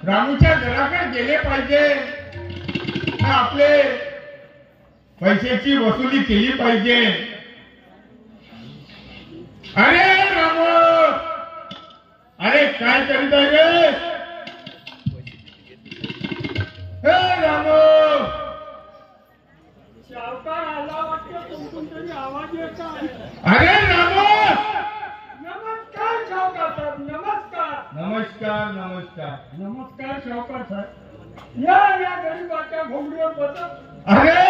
रामूच्या घराकडे गेले पाहिजे, आपले पैशाची वसुली केली पाहिजे. अरे रामू, अरे काय करीत आहे रे? हे रामू, सावकार आला वाटतं, तुमकून तरी आवाज येत आहे. अरे रामू, नमस्कार सावकार साहेब, नमस्कार. नमस्कार नमस्कार नमस्कार सावकार साहेब. या गरीबाच्या घोंगडीवर बसत. अरे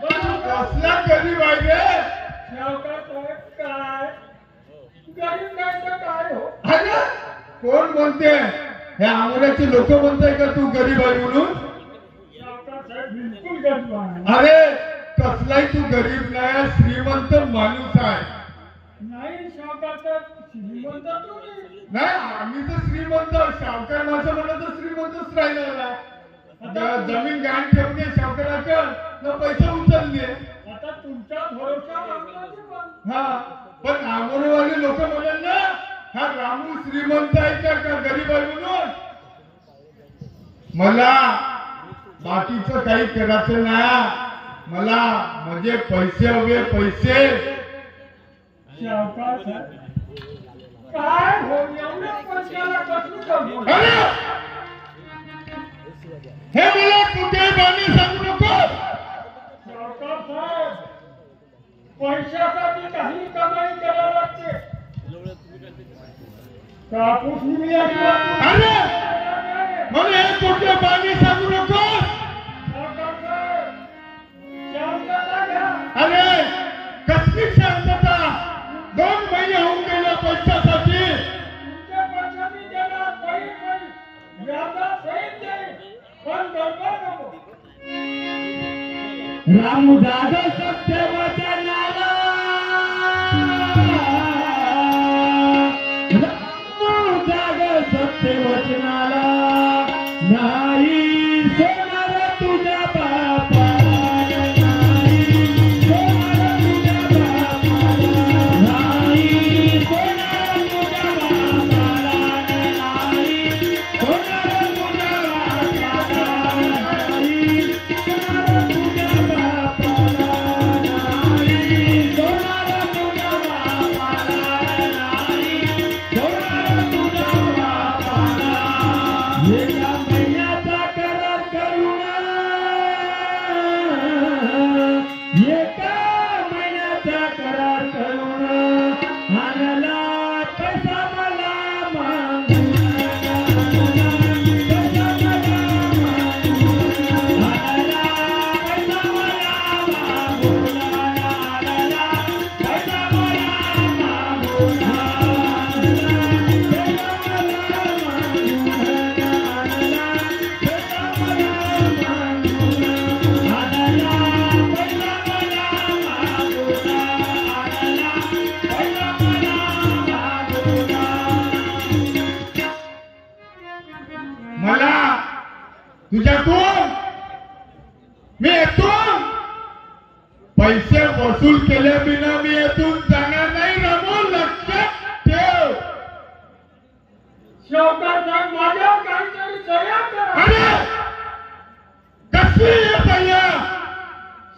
कसला गरीब आहे रे? सावकार साहेब, काय गरीब नाही तर काय हो? अरे कोण बोलते? हे आमोऱ्याचे लोक म्हणताय का तू गरीब आहे म्हणून? सावकार साहेब बिलकुल गरीब आहे. अरे कसलाही तू गरीब नाही, श्रीमंत माणूस आहे. नाही सावकार साहेब, श्रीमंत तुम्ही. नाही, आम्ही तर श्रीमंत. सावकार माझं म्हणलं तर श्रीमंतच राहिला. जमीन गहाण ठेवणे सावकाराचं, पैसे उचलले. आता तुमच्या भरोसा. हा, पण आमोरेवाले लोक म्हणाल ना, हा रामू श्रीमंत आहे का गरीब आहे म्हणून. मला बाकीचं काही करायचं नाही, मला म्हणजे पैसे हवे, पैसे. सावकार साहेब, काय हो, एवढ्या पैशाला कसं करतो? हे मला कुठे बाणी सांगू नको. सावकार साहेब, पैशासाठी काही कमाई करावी लागते. कापूस मिळाला. अरे मला हे कुठे बाणी सांगू नको. सावकार साहेब, शांतता घ्या. अरे कसली शांतता? 2 महिने होऊन गेले पैशासाठी. तुमच्या पैशाने देणार, पैसे व्याजासहित देईल, पण बरोबर नको. रामू जाधव सत्य वचनाला, रामू जाधव सत्य वचनाला, नाही सोनार तुझ्या बापाला, नाही सोनार तुझ्या बापाला, नाही सोनार तुझ्या बापाला, नाही सोनार तुझ्या बापाला, नाही सोनार तुझ्या बापाला, नाही सोनार तुझ्या बापाला, नाही सोनार तुझ्या बापाला. एका महिन्याचा करार करून, एका महिन्याचा करार करून आणला पैसा मला मागून, पैसा मला मागून, आणला पैसा मला मागून, आणला पैसा मला मागून, मला तुझ्यातून मी येतून पैसे वसूल केल्या बिना मी येथून जाणार नाही. रामू लक्षात ठेव. सावकार साहेब, माझ्यावर काहीतरी सह्या करा. अरे कसली येत आहे?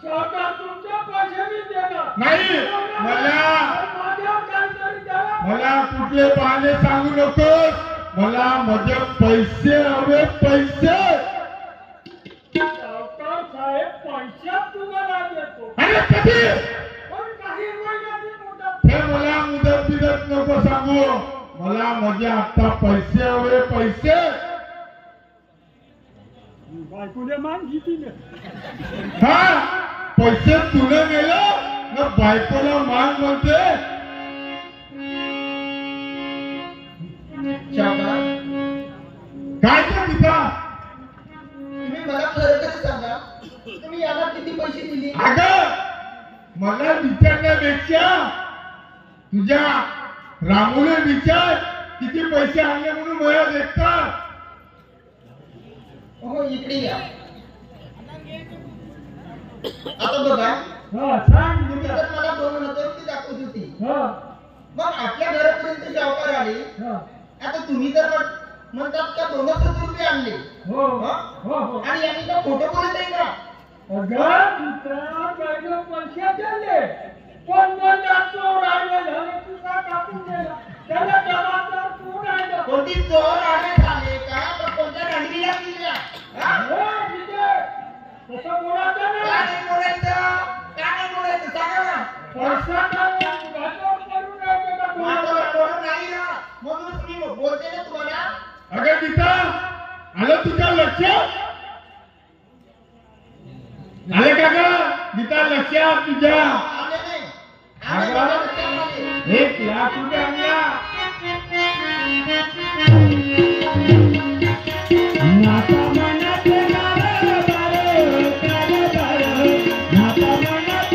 सावकार तुमच्या पैशाने देणार नाही, माझ्यावर काहीतरी करा. मला कुठले बहाणे सांगू नकोस. मला माझे पैसे हवे, पैसे. सावकार साहेब, पैशात तुम्हाला देतो, अरे कधी? पण काही महिन्याची मुदत. हे मला मुदत बिदत नको सांगू. मला माझे आता पैसे हवे, पैसे. बायकोने मान घेतली. हा, पैसे तुला गेलं ना, बायकोला मान म्हणते. काय तो पिता? पैसे दिले? अगं मला विचारण्यापेक्षा तुझ्या रामूने विचार किती पैसे आणले म्हणून मला देतात. हो इकडे या. आता बघा सांग तुम्ही तर मला 2000 ती दाखवत होती. हा मग आपल्या घरापर्यंत सावकार आले. हा आता तुम्ही तर म्हणतात का 200 रुपये आणले हो हा? हो हो आणि यांनी का खोटं बोलत आहे का? अगं तुझा पहिलं पैसे दिले पण मग चोर राहिले झाले तुझा कापून गेला त्याला जबाबदार तू राहिला. कोणती चोर आले झाले का तर कोणत्या रांडीला दिल्या? हा? हो विजय तसं बोलायचं का नाही. नाही बोलायचं? का नाही बोलायचं सांगा ना. पैसा नाही वाटप करू नये का माझं बोलायचं. वाटोळं नाही ना म्हणूनच मी बोलते ना तुम्हाला. अगं गीता आलं तुझ्या लक्षात आले का ग गीता लक्षात तुझ्या आले नाही. आले अगं. मला लक्षात आले. 1,00,000 रुपये आणला. नाता मनात गाव बार नाता मनात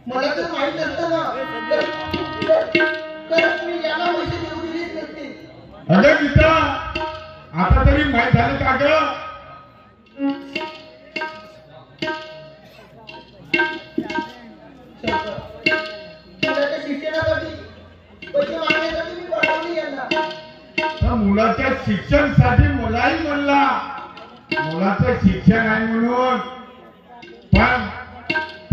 मला तर माहित असतं ना तर मी याला पैसे देऊ दिलेच नसते. अगं गीता आता तरी माहित झालं का ग मुलाच्या शिक्षणासाठी पैसे मागण्यासाठी मी पाठवली यांना. त्या मुलाच्या शिक्षणासाठी मलाही म्हणला मुलाचं शिक्षण आहे म्हणून पण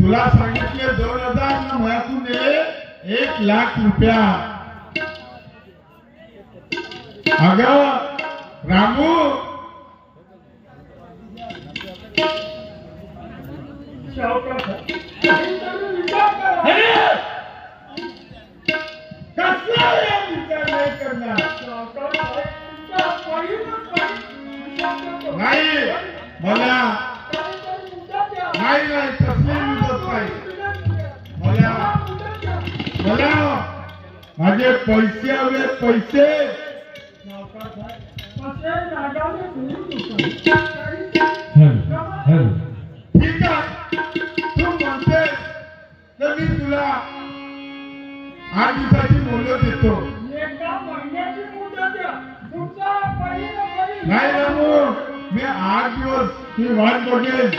तुला सांगितले 2,000 न मयातून दिले 1,00,000 रुपया. अगं रामू कसला विचार नाही करणार नाही मला नाही नाही तसली मुदत नाही मला माझे पैसे हवे पैसे. ठीक आहे तू म्हणते तर मी तुला 8 दिवसाची मुलं देतो. नाही रामू मी 8 दिवस ती वाट बघेल.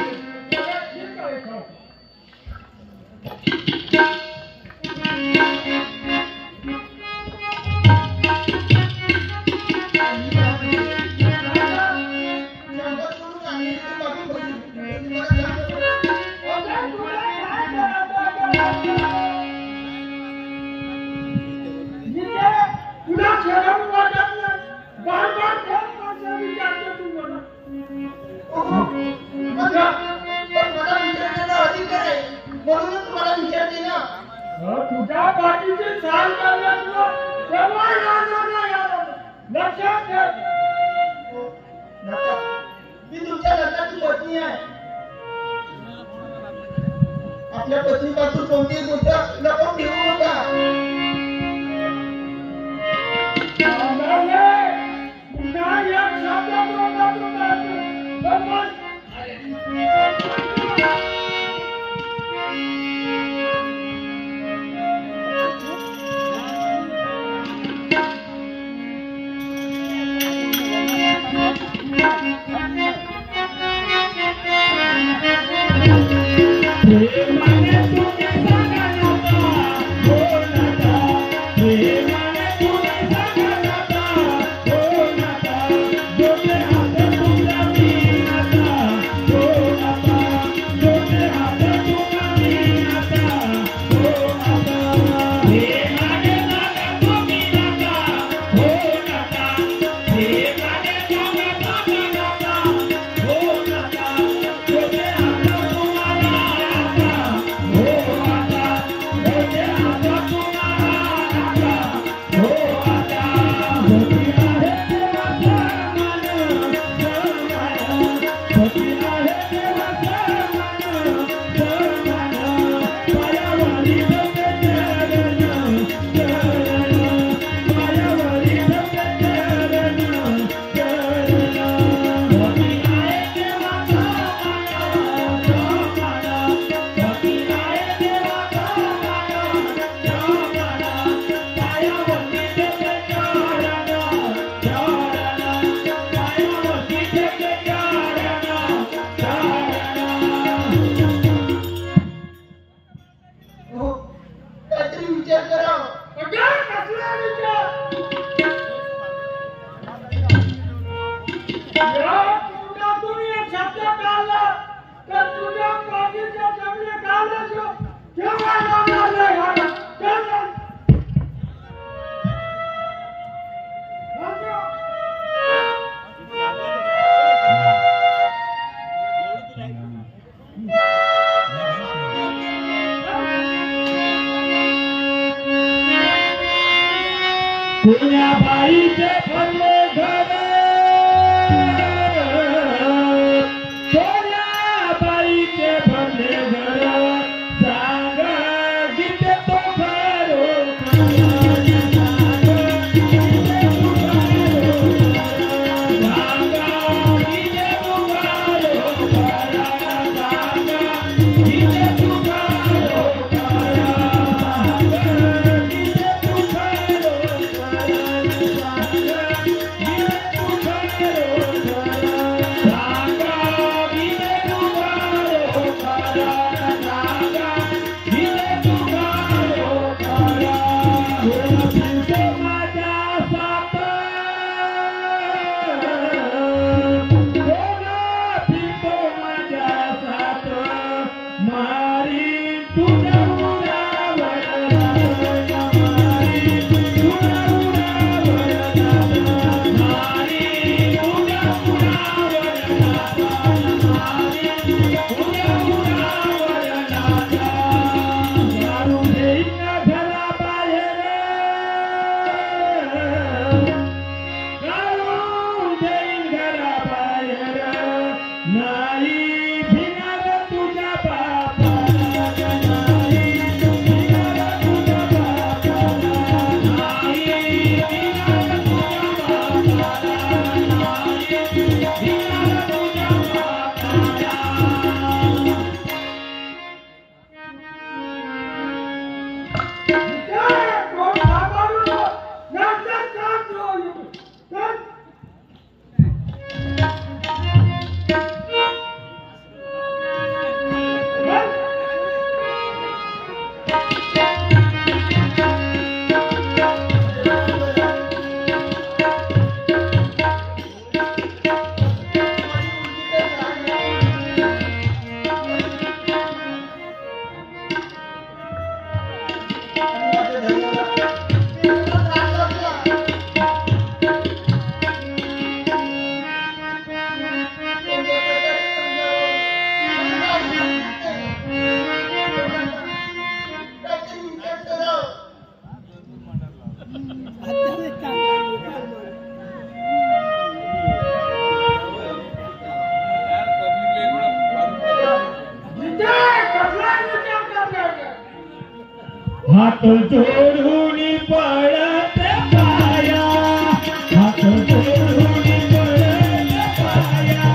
मला विचारण्याचा अधिकार पाठीची साल करण्याचं तेव्हा लक्षात ठेव. नका. मी तुमच्या लग्नाची पत्नी आहे. आपल्या पत्नीपासून कोणतीही गोष्ट लपवून ठेवू नका. पुन्हा एक शब्द तोंडातून काढतो. तुझ्या बाईचे भरले घर, तुझ्या बाईचे भरले घर, सांग जिथे तो घरो हात जोडून पडत पाया, हात जोडून पडत पाया,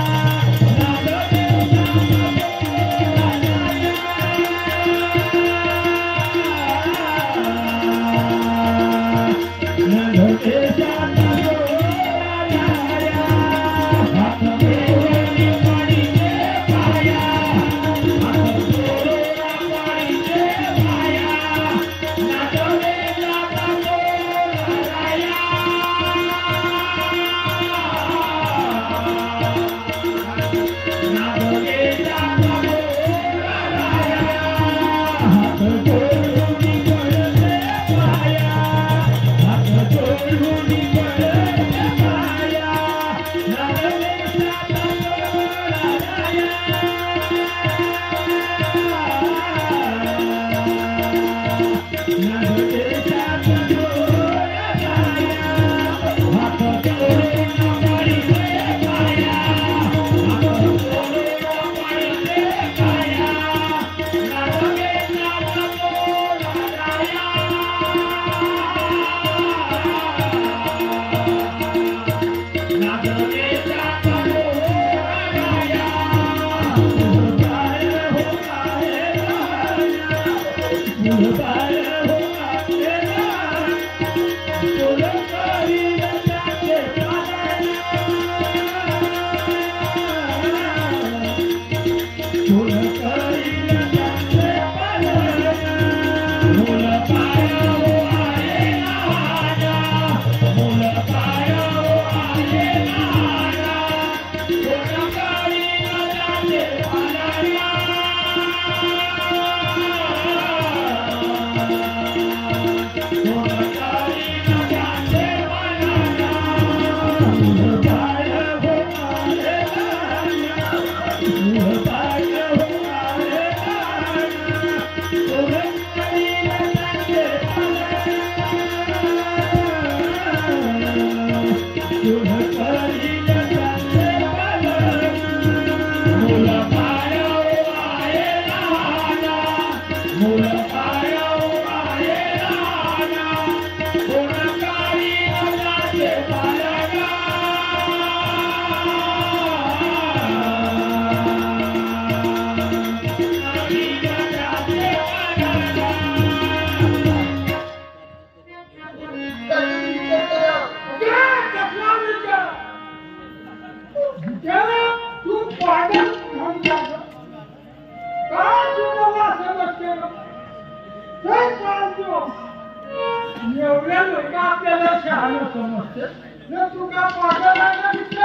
एवढ्या लोक आपल्याला शहाणं समजते न तू का पागल आहे ना मित्र?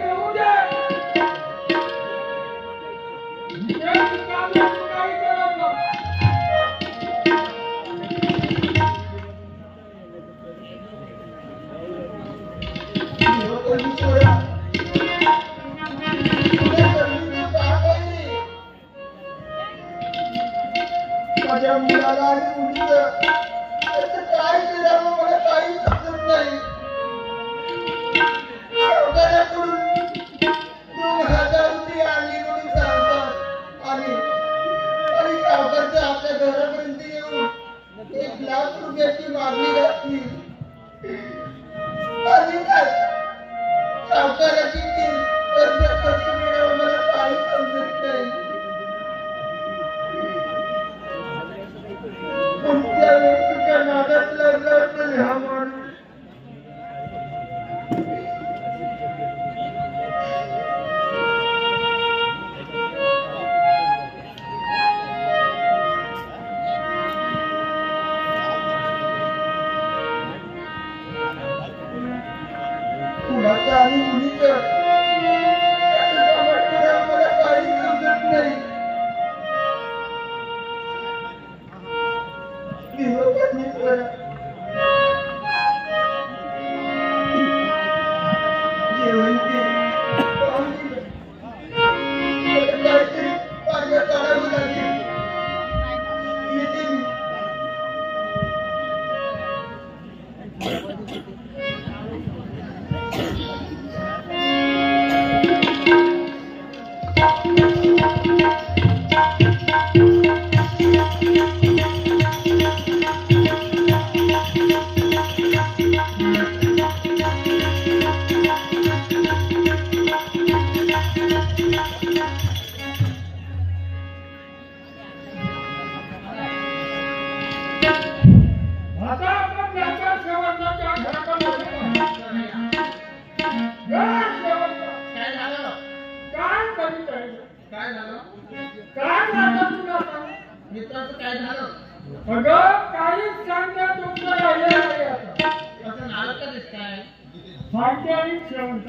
येऊ दे काही करत नको. माझ्या मुलाला आणि मुलीचं त्याचं काय करावं मला काही समजत नाही. सावकाराकडून 2000 रुपये आणली म्हणून सांगतात आणि सावकारच्या आपल्या घरापर्यंत येऊन 1,00,000 रुपयाची मागणी घातली. आणि काय सावकाराची कर्ज कसं मिळावं मला काही समजत नाही. कोणत्या व्यक्तीच्या नादात लागला असेल हा माणूस. मुलाचं आणि मुलीचं त्याचं कामात करावं मला काही समजत नाही. जेवण केलं काहीतरी मार्ग काढावी लागेल. येते मी. अगं काहीच सांगता तुमचं राहिलं नाही आता. असं नाटक दिसतंय. सांगते आणि शेवंत.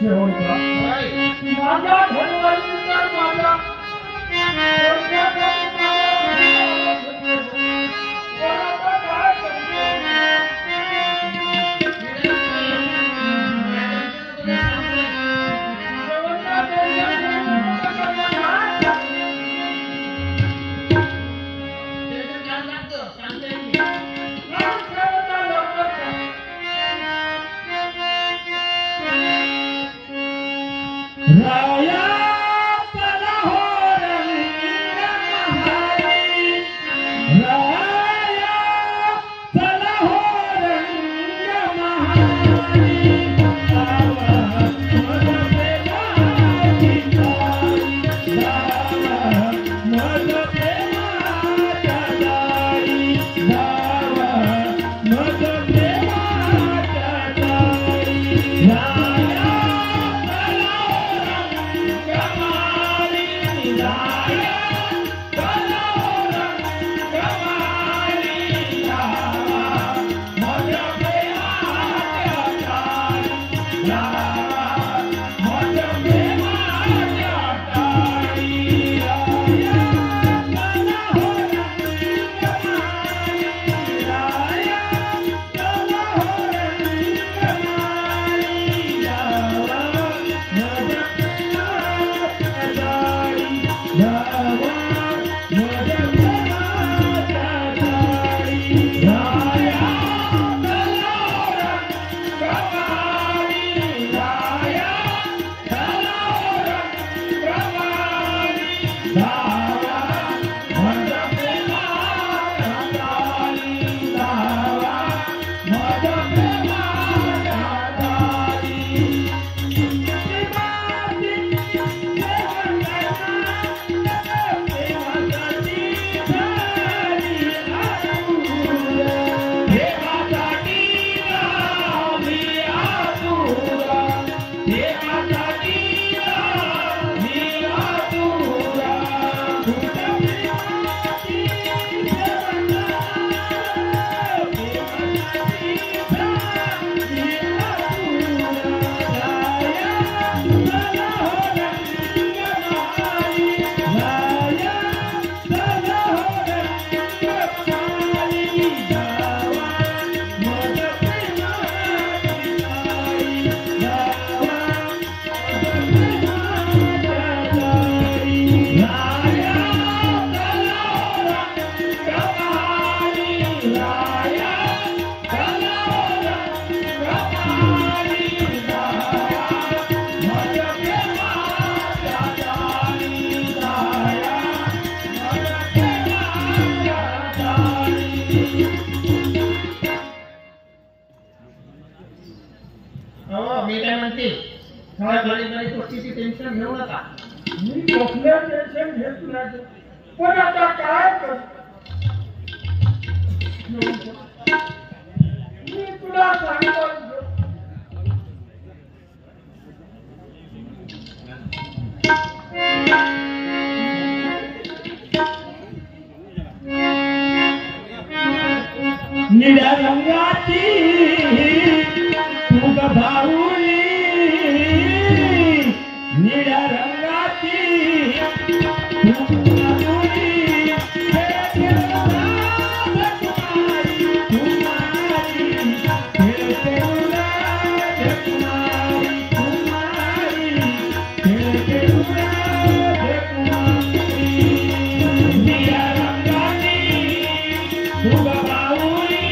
शेवंत होय. माझ्या घरवालीचा माझा राया चला हो रंग महारी, राया चला हो रंग महारी, जावा मज प्रेमाची दारी, जावा मज प्रेमाच्या दारी, जावा मज प्रेमाच्या दारी, राया मी काय म्हणते काय बरी गोष्टीची टेन्शन घेऊ नका. मी कसलं टेन्शन घेत नाही, पण आता काय कर. मी तुला सांगतो निळ्या रंगाची तुझ भाऊली, निळ्या रंगाची तुझ भाऊली, निळ्या रंगाची तुझ भाऊली,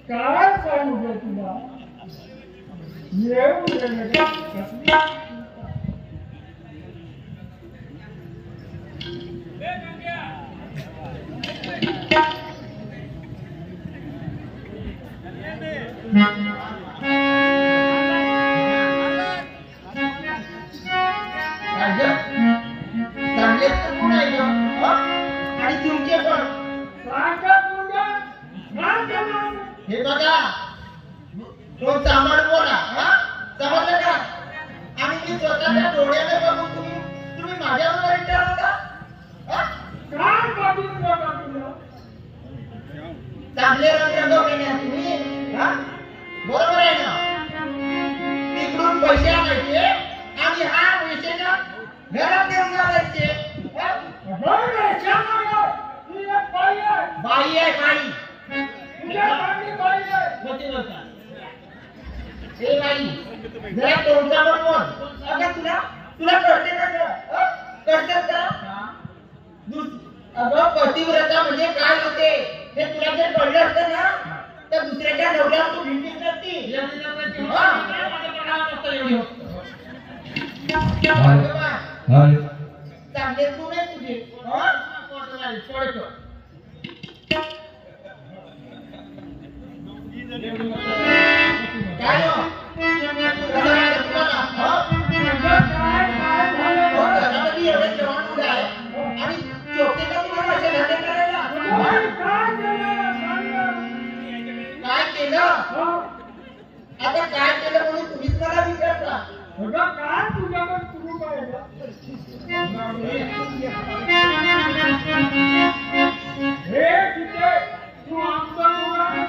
काय सांगू ग तुला येऊ आणि तुमचे पण हे बघा तो चांबड बोला समजलं का आणि मी स्वतःच्या डोळ्याने बघून तुम्ही माझ्यावर विचारता काय बाजूला तुला चांगले रंग रंगवले तुम्ही बरोबर आहे ना तिकडून पैसे आणायचे आणि हा पैशाला घरात देऊन घालायचे बाई आहे बाई हे बाई जरा तोंडावर बोल अगं तुला कळते का कळते का अगं पतिव्रता म्हणजे काय होते हे तुला जर कळलं असतं ना तर दुसऱ्याच्या नवऱ्यावर तू भिंतीत करती चांगले तू नाही तुझे काय एवढे जवान मुलं आहे आणि चोपते का तुम्हाला असे धंदे करायला काय केलं आता काय केलं म्हणून तुम्हीच मला विचारता काय तुझ्याकडे सुरू करायला हे तिथे तू आमचा मुलाने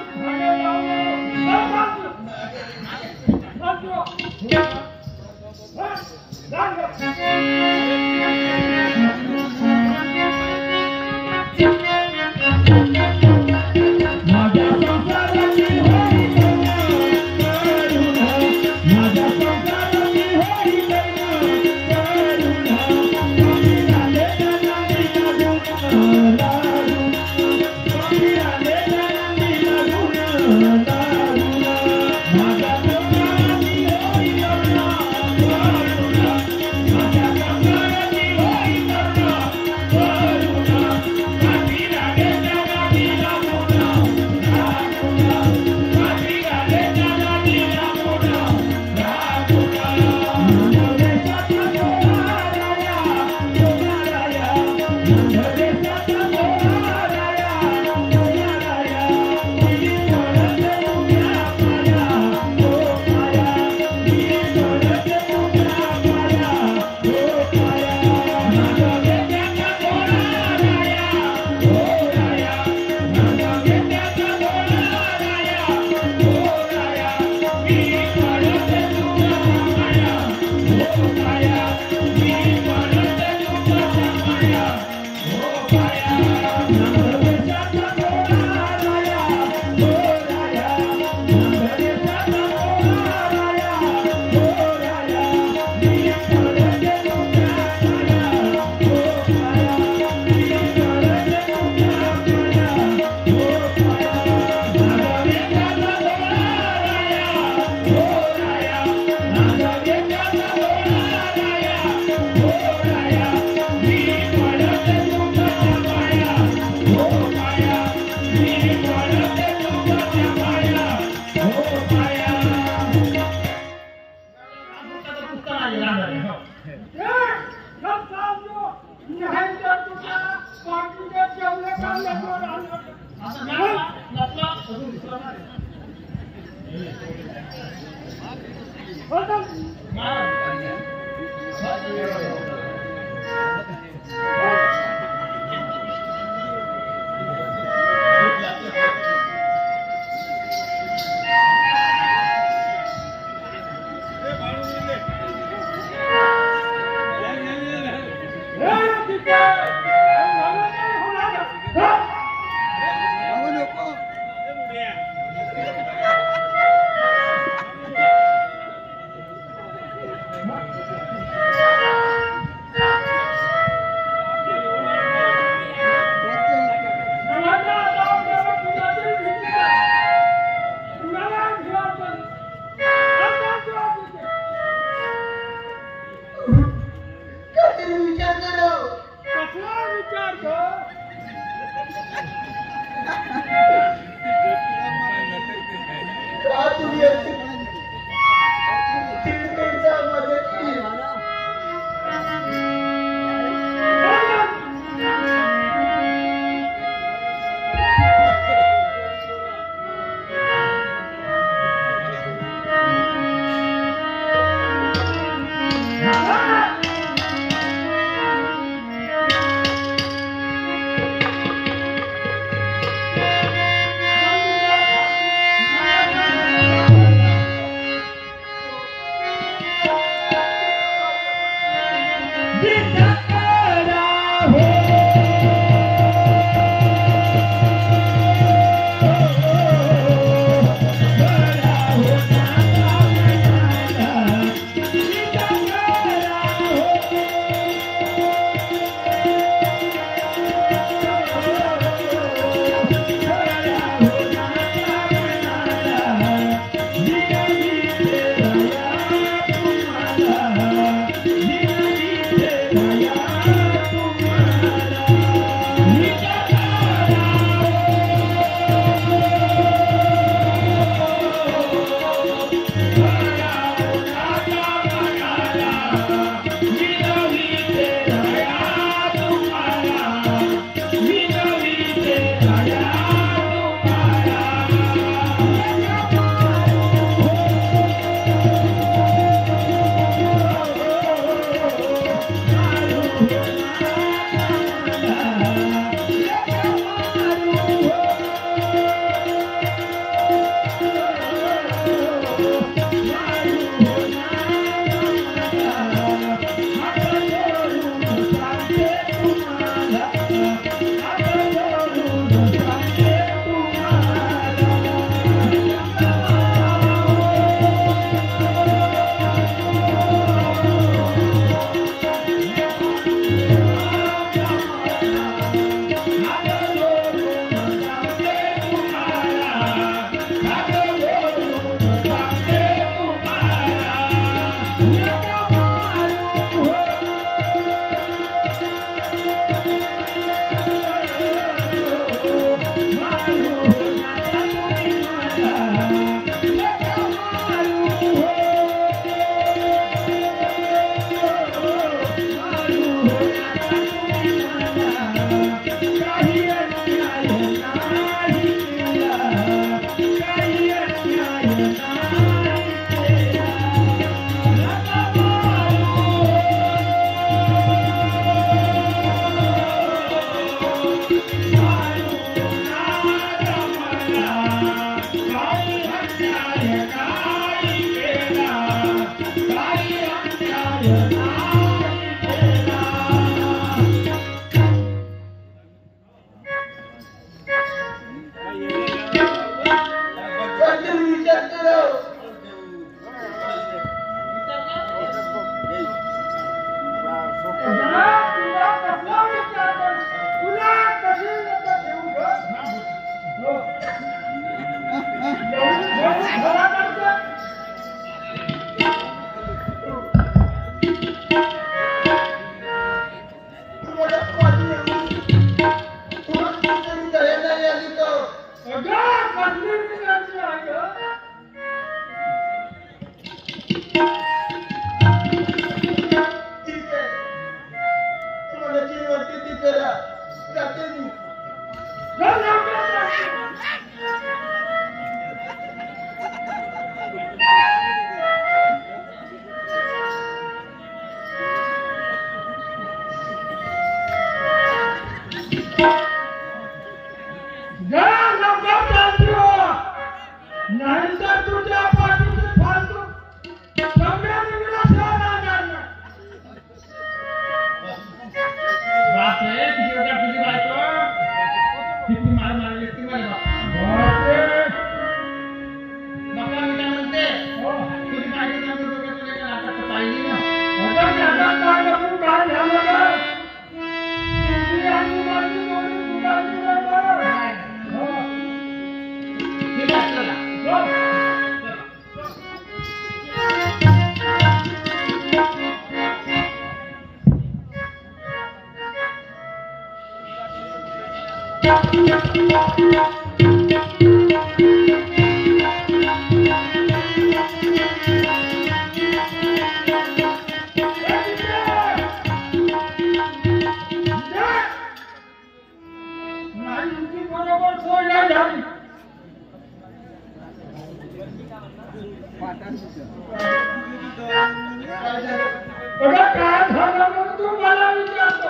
बघा काय झालं म्हणून तू मला विचारतो.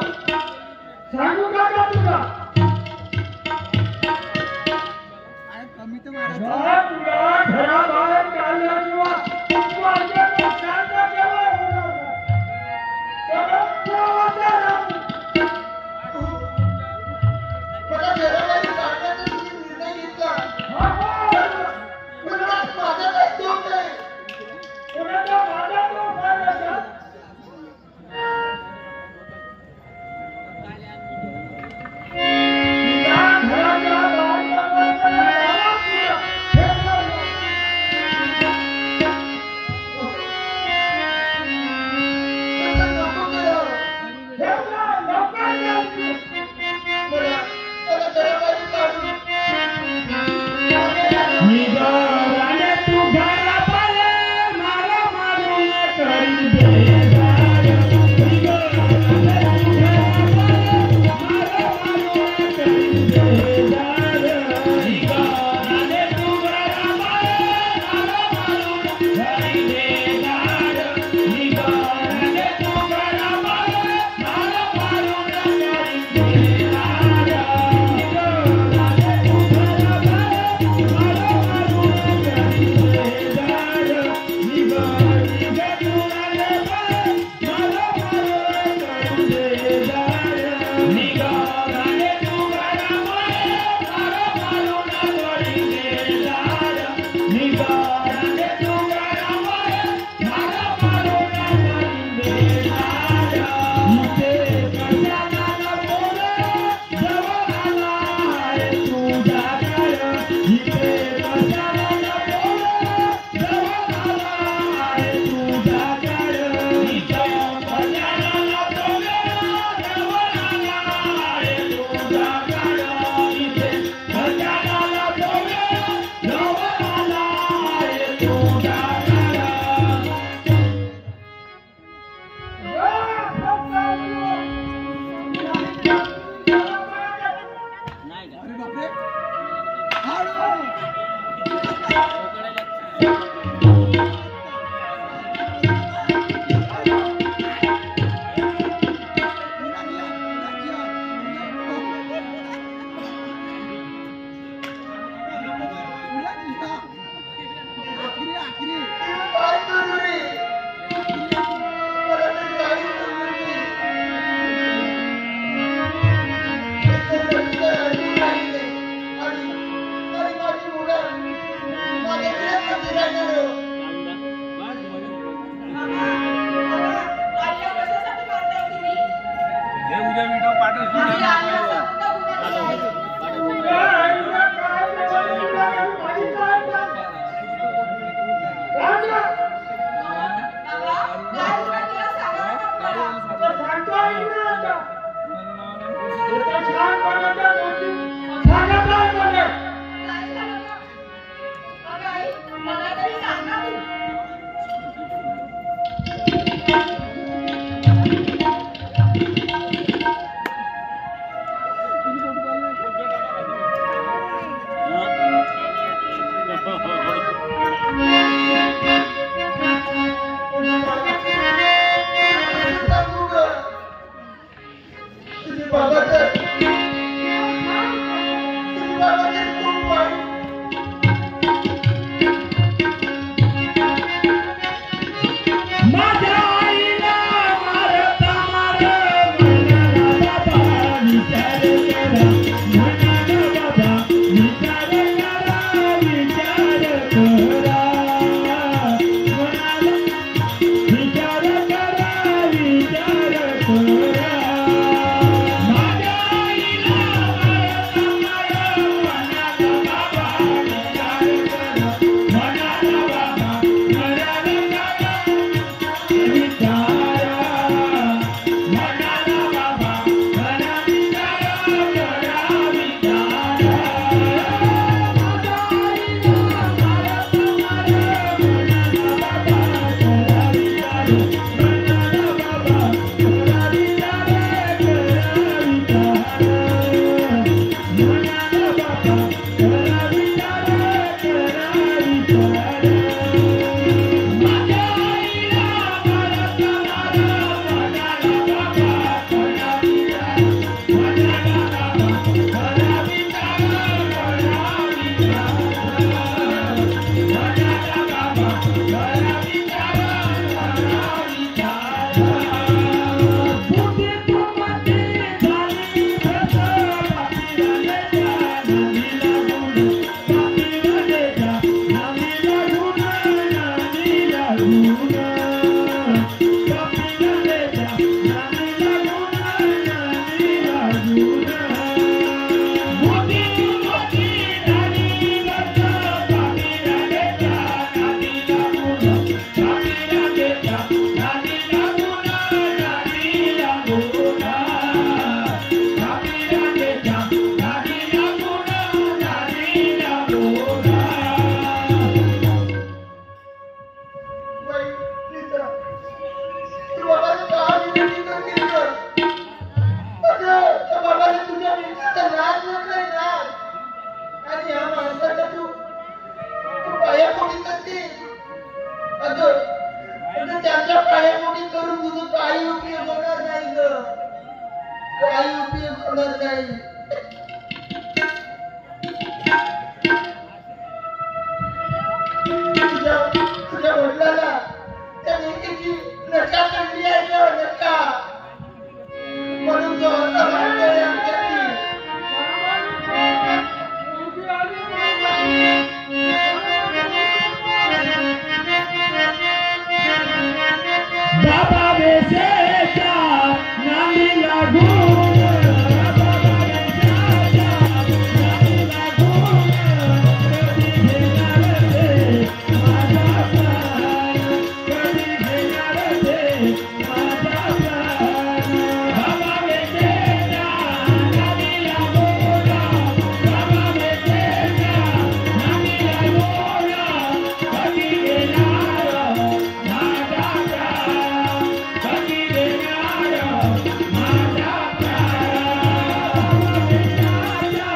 सांगू का तुला? तुला घराबाहेर काढल्याशिवाय माझ्या पक्षाचा केव्हा होणार मला घराबाहेर काढण्याचा तुम्ही निर्णय घेतला. पण माझा काही दोष नाही. कोणाचा माझा दोष आहे का? विचार काही उपयोग होणार नाही. तुझ्या वडिलाला त्या लेकीची नशा चढली आहे ग, नशा. म्हणून तो असा वागतोय आमच्याशी. बाबा बेसेच्या नामी लागून बाबा बेसेच्या नामी लागून कधी घेणार ते माझा प्राण, कधी घेणार ते माझा प्राण. बाबा बेसेच्या नामी लागून बाबा बेसेच्या नामी लागून कधी घेणार माझा प्राण, कधी घेणार माझा प्राण. बेसेच्या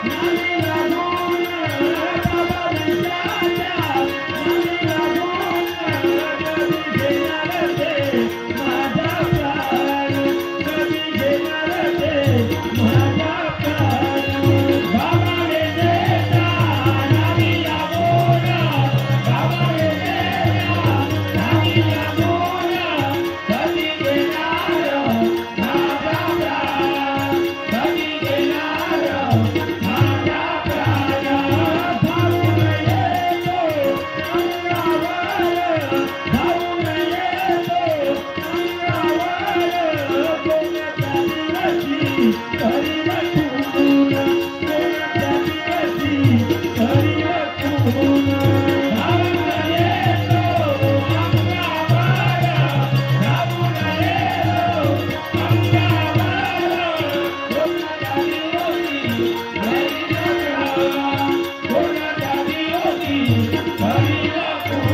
नामी लागून बाबा बेसेच्या नामी लागून कधी घेणार ते माझा प्राण, कधी घेणार ते माझा प्राण. बाबा बेसेच्या नामी लागून बाबा बेसेच्या नामी लागून कधी घेणार माझा प्राण, कधी घेणार माझा प्राण. धावून येतो अंगावर, धावून येतो अंगावर, कोणाच्या दिवशी घरी रखून, कोणाच्या दिवशी घरी रखून. धावून येतो अंगावर, धावून येतो अंगावर, कोणाच्या दिवशी घरी रखून, कोणाच्या दिवशी घरी रखून.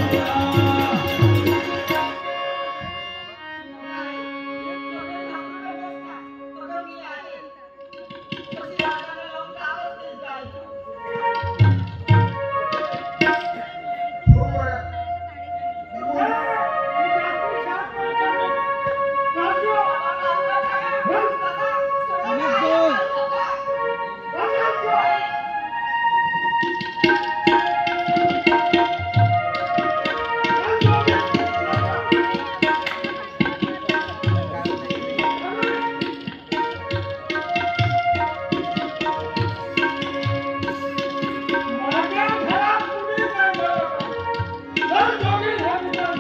हो बाळा. माझ्या घरात कुणी नाही बरं. जर दोघी झाली तर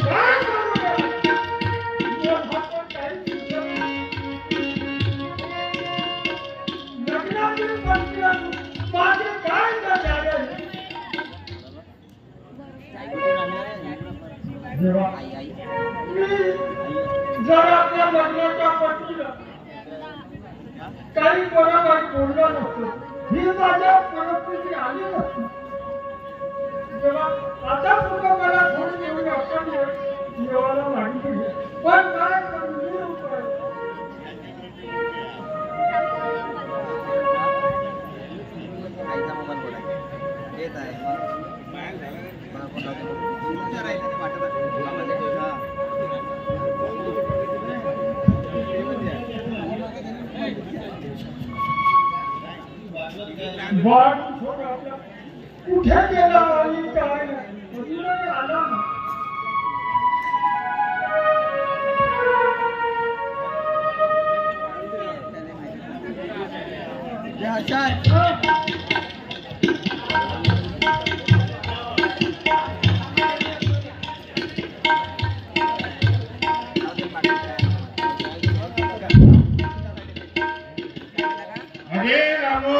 काय करूया? जर आपण काही शिकलं लग्नातील पंक्तीतून माझे काय न झाले. जेव्हा मी जर आपल्या लग्नाच्या पट्टीला काही बरोबर बोललो नसतो, ही माझ्या परिस्थिती आली नसती. जेव्हा आता सुद्धा मला थोडी देऊन आपण देवाला मागितली, पण काय करू मी उपाय. वाट सोड आपल्या कुठे गेला आणि काय अजूनही आला नाही. अरे रामू,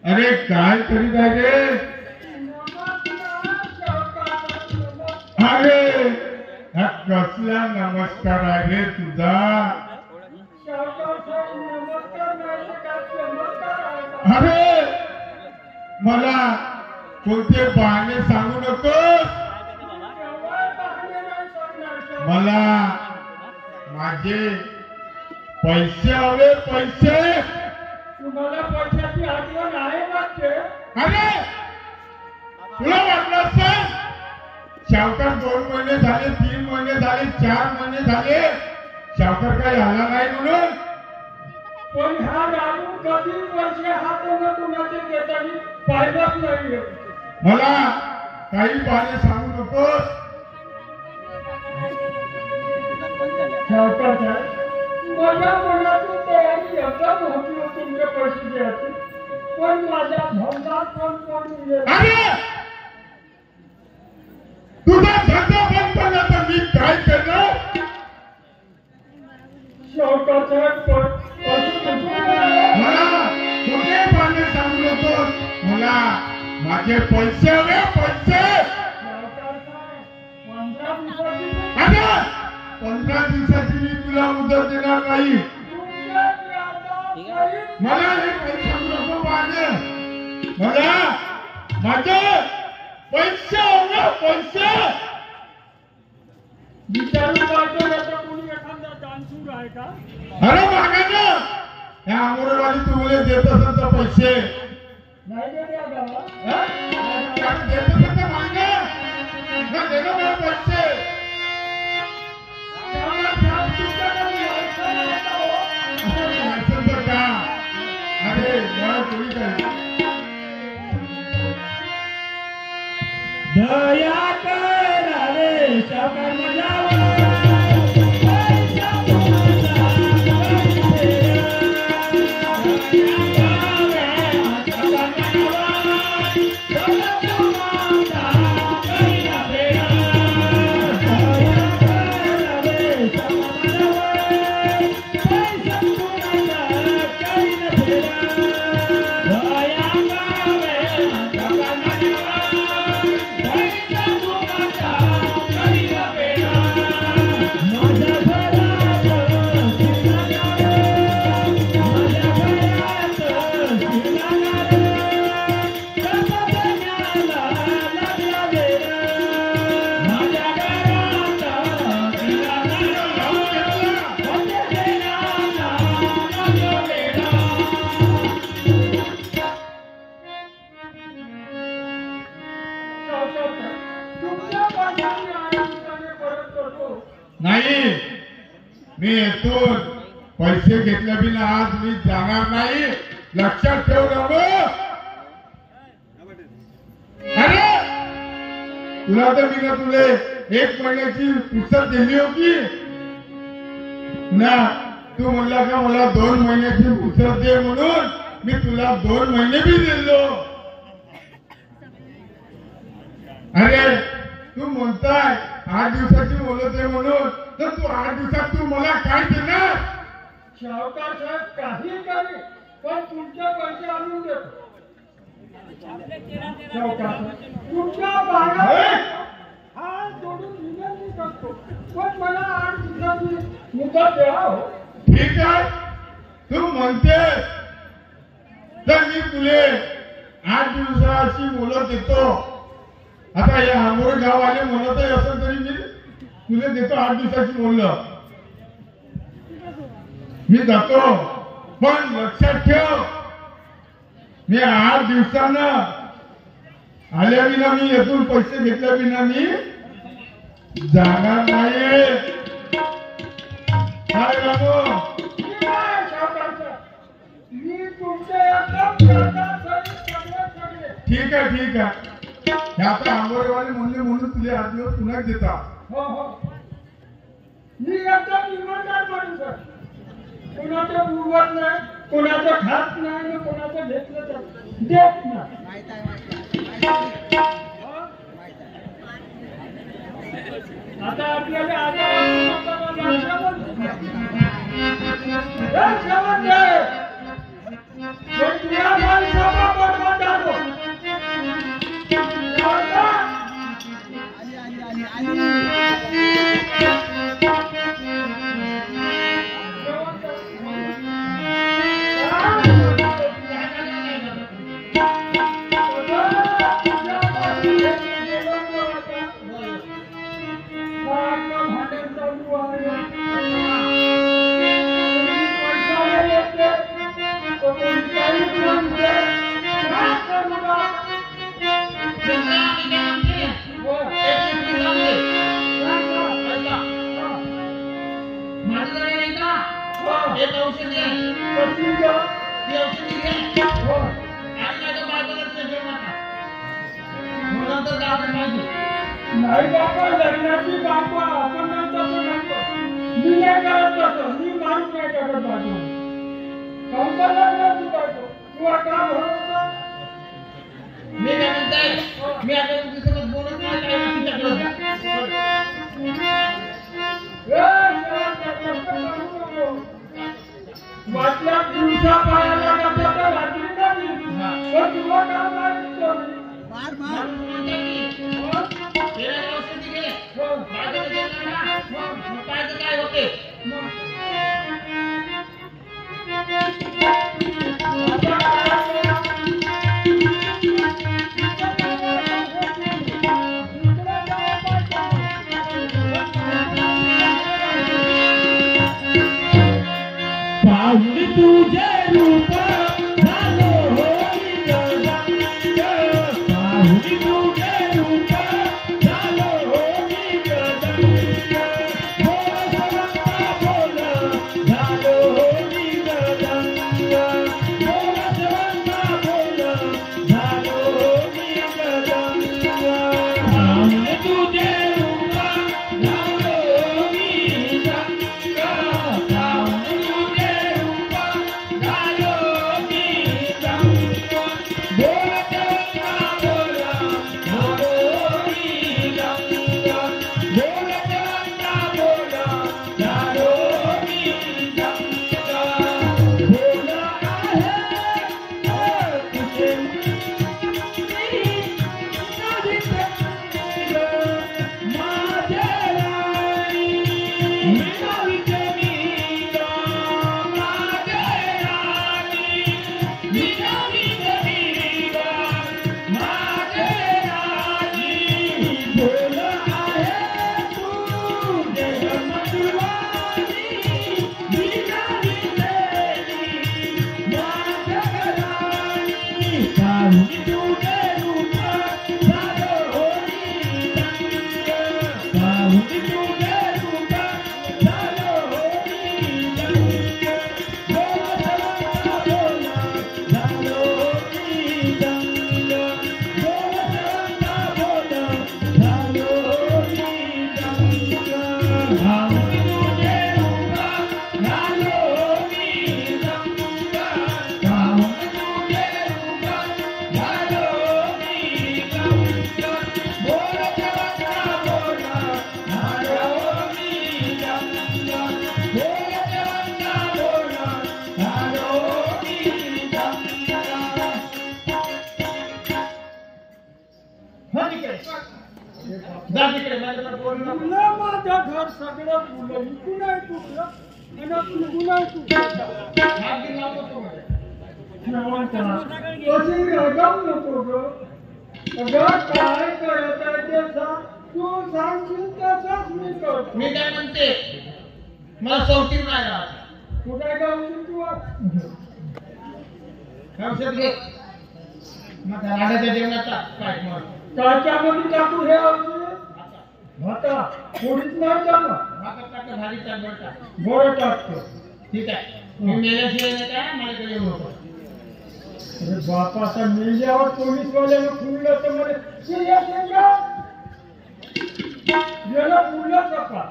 अरे काय करीत आहे रे? अरे हा कसला नमस्कार आहे रे तुझा? अरे मला कोणते बहाणे सांगू नकोस. मला माझे पैसे हवे, पैसे. तुम्हाला पैशाची आठवण आहे वाटते. अरे तुला वाटलं असं शावकार 2 महिने झाले, 3 महिने झाले, 4 महिने झाले, शावकार काही आला नाही म्हणून. पण ह्या राजू कधी पैसे हाताने कुणाचे देताना पाहिलंच नाहीये. मला काही पाहिजे सांगू नकोस. शावकार साहेब, माझ्या मनाची तयारी एकदम होती तुमचे पैसे द्यायचे, पण माझ्या धंद्यात पण अरे तुझा धंदा बंद पडला तर मी काय करणार. शावकार साहेब, मला कुठे पाणी सांगू नकोस. मला माझे पैसे हवे, पैसे. अरे 15 दिवसाची मी तुला मुदत देणार नाही. मला हे पैसे सांगू नको पाहिजे. मला माझे पैसे हवे, पैसे. विचारू पाहिजे कोणी एखादा डान्सूर आहे का? अरे मागा ना या अंगणवाडी तुम्हाला देत असेल तर पैसे नाही देणार बाबा. देत असेल तर मागा ना, देणं मला पैसे. लायसन्स का? अरे मला कोणी काय दया कर रे शावकार मजावर. नाही. मी येतो पैसे घेतल्या बिना आज मी जाणार नाही. लक्षात ठेव बाबू. अरे तुला तर मी ना तुले 1 महिन्याची पुस्तक दिली होती ना. तू म्हणला का मला 2 महिन्याची पुस्तक दे म्हणून मी तुला 2 महिने बी दिलो. अरे तू म्हणताय 8 दिवसाची बोलत आहे म्हणून, तर तू 8 दिवसात तू मला काय देणार. शावकार साहेब काही करी पण तुमचे पैसे आणून देतो. शावकार साहेब, तुमच्या भागात हा जोडून विनंती करतो, पण मला 8 दिवसाची मुदत द्या. ठीक आहे तू म्हणते तर मी तुले 8 दिवसाची मुदत देतो. आता या आंबोरे गाववाले म्हणत असेल तरी मी तुला देतो 8 दिवसाची बोललं. मी जातो, पण लक्षात ठेव मी 8 दिवसानं आल्या विना मी येथून पैसे घेतल्या विना मी जाणार नाही. काय बाबू. मी तुमचे ठीक आहे ठीक आहे. हे आता आंबोरेवाले म्हणले म्हणून तुझे 8 दिवस पुन्हा देता. हो हो, मी एकदम इमानदार माणूस आहे. कोणाचं उडवत नाही, कोणाचं खात नाही आणि कोणाचं घेतलं तर देत नाही. आता आपल्याला माझं जरा नाही का एक औषधी आहे कसली ग? ती औषधी घे हो. आणि माझ्या बाजारात घेऊ नका मग नंतर जाऊ माहिती नाही बाबा लग्नाची बाबा आपण नाही तसं म्हणतो मी नाही करत तसं मी माणूस नाही करत बाजू कोणत्या लग्नाची बाजू तू आता भरोसा मी काय म्हणताय मी आता तुझ्यासोबत बोलत नाही काय तिच्याकडे वाटल्या दिवसा पायाला लागला तर रात्री नाही पण तुला काम नाही तेरा औषधी घे बाजारात गेला ना मग पाहायचं काय होते पाहुणे तुझे रूप झालो होई गंग पाहुणे तुझे रूप झालो होई गंग बोल सवंता बोल झालो होई गंग बोल सवंता बोल झालो होई गंग पाहुणे तुझे रूप झालो होई गंग तुला माझं घर सगळं फुलं इकून आहे तुझं आणि तिकून आहे तुझं कशी रगम नको ग अगं काय करत आहे ते सांग तू सांगशील तसंच मी करतो मी काय म्हणते मला सौतीन नाही राहत कुठे गावशील तू औषध घे मग राहण्याच्या जेवणाचा काय मग काच्यामध्ये टाकू हे औषध भाता पोळीत नाही टाका भाजी टाक गोळ टाकतो ठीक आहे मी मेल्याशिवाय नाही काय माझ्याकडे येऊ नको अरे बापाचा मेल्यावर पोलीसवाल्यानं फुललं तर मला गेलं फुललं सपा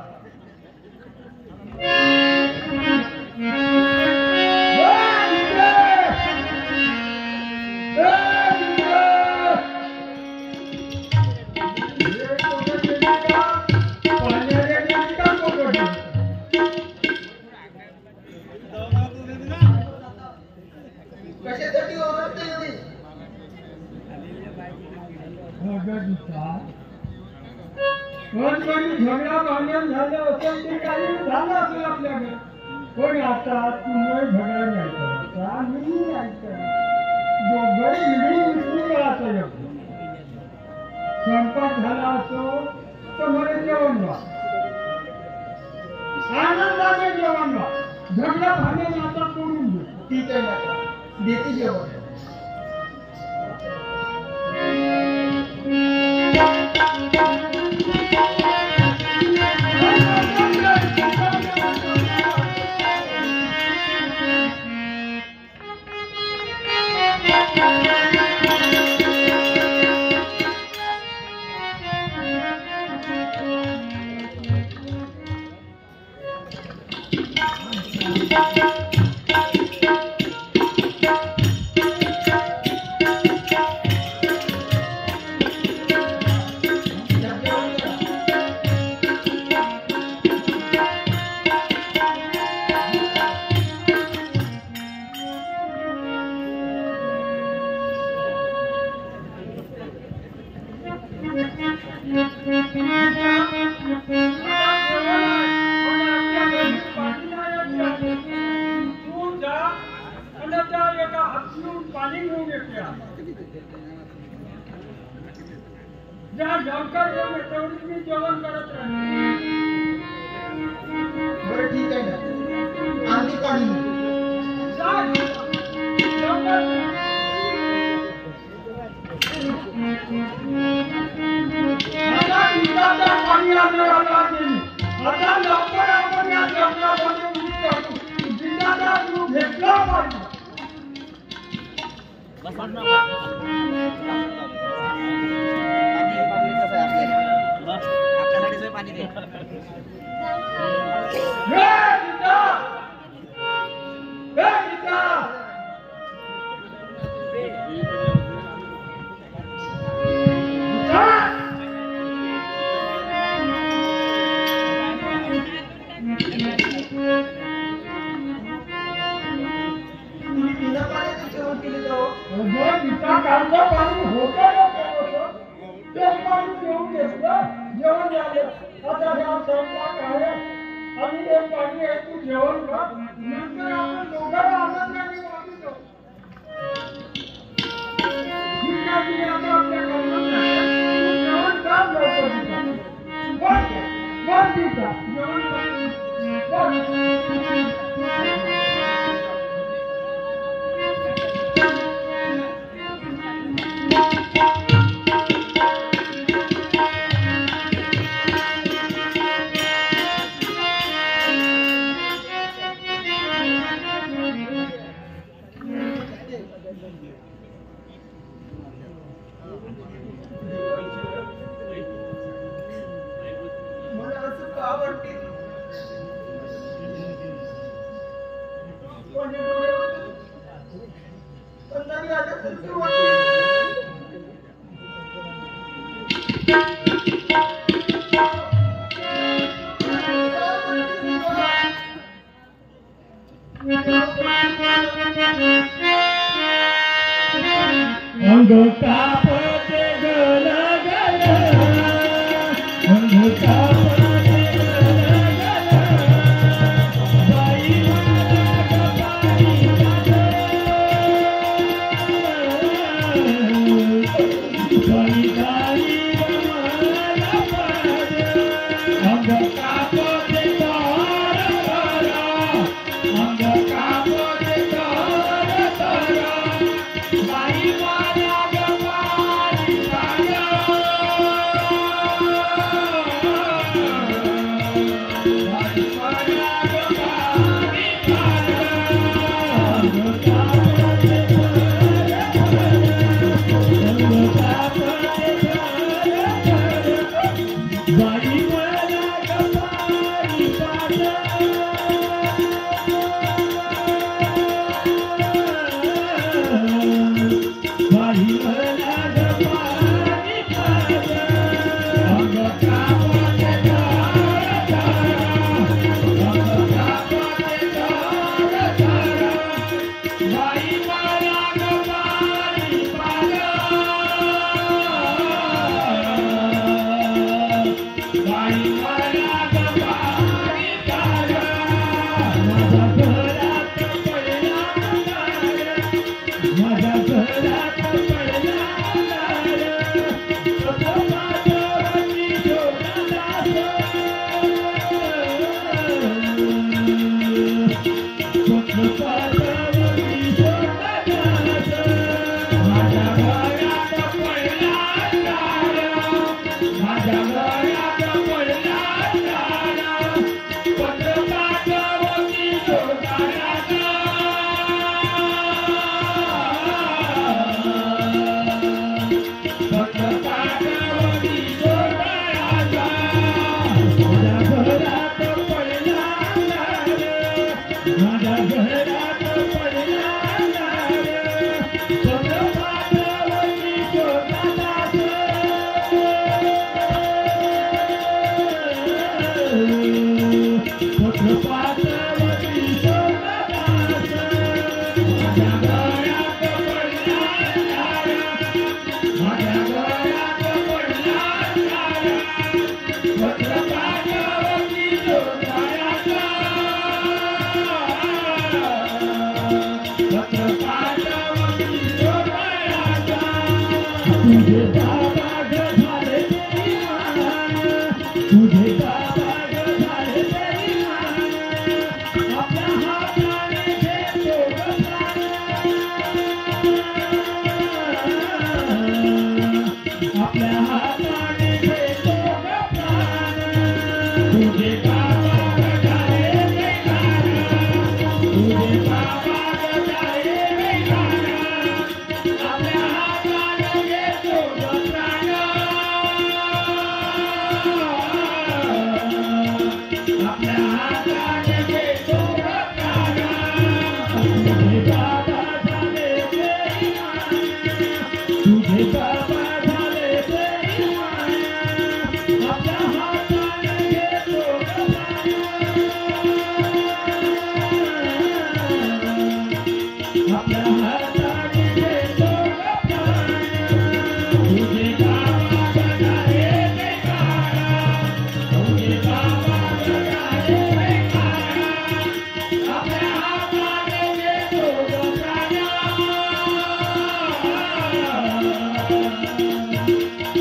कशासाठी ओरडते पण झगडा भांडण झालं असेल ते काही झालं असेल आपल्याकडे पण आता तुम्ही झगडा नाही करायचा मी नाही करायचं दोघंही मिळून राहतो स्वयंपाक झाला असो तर मला जेवण व्हा आनंदाने जेवण व्हा झगडा भांडण आता सोडून दे ठीक आहे देते जेवण बरं ठीक आहे ना आम्ही काढून आपल्यासाठी पाणी दे जेवण खा नंतर आपण दोघांना आनंदाने वागतो ठीक आहे की आता आपल्या कामात जेवण काम लवकर बस ठीक आहे मला असं का वाटते कोणी डोळे पण तरी आता सुरू अंग कापते गल गल अंग कापते गल गल बाई मला पाणी पाणी गाई मला पाड अंग कापते तार तारा अंग कापते तार तारा बाई मला माझ्या घरात पडला चंद्रपाटावरती शोधादास चंद्रपाटावरती शोधादास माझ्या घरात पडला माझ्या घरात पडला चंद्रपाटावरती शोधादास तुझे बाबा झाले तुझे बाबा झाले आपल्या हाताने घेतो आपल्या हाताने घेतो तुझे बाबा झाले तुझे बाबा झाले आपल्या हाताने घेतो प्राण आपल्या हाताने घेतो प्राण तुझे बाबा झाले तुझे बाबा झाले आपल्या हाताने घेतो प्राण आपल्या हाताने घेतो तुझे बाबा झाले तुझे बाबा झाले आपल्या हाताने घेतो प्राण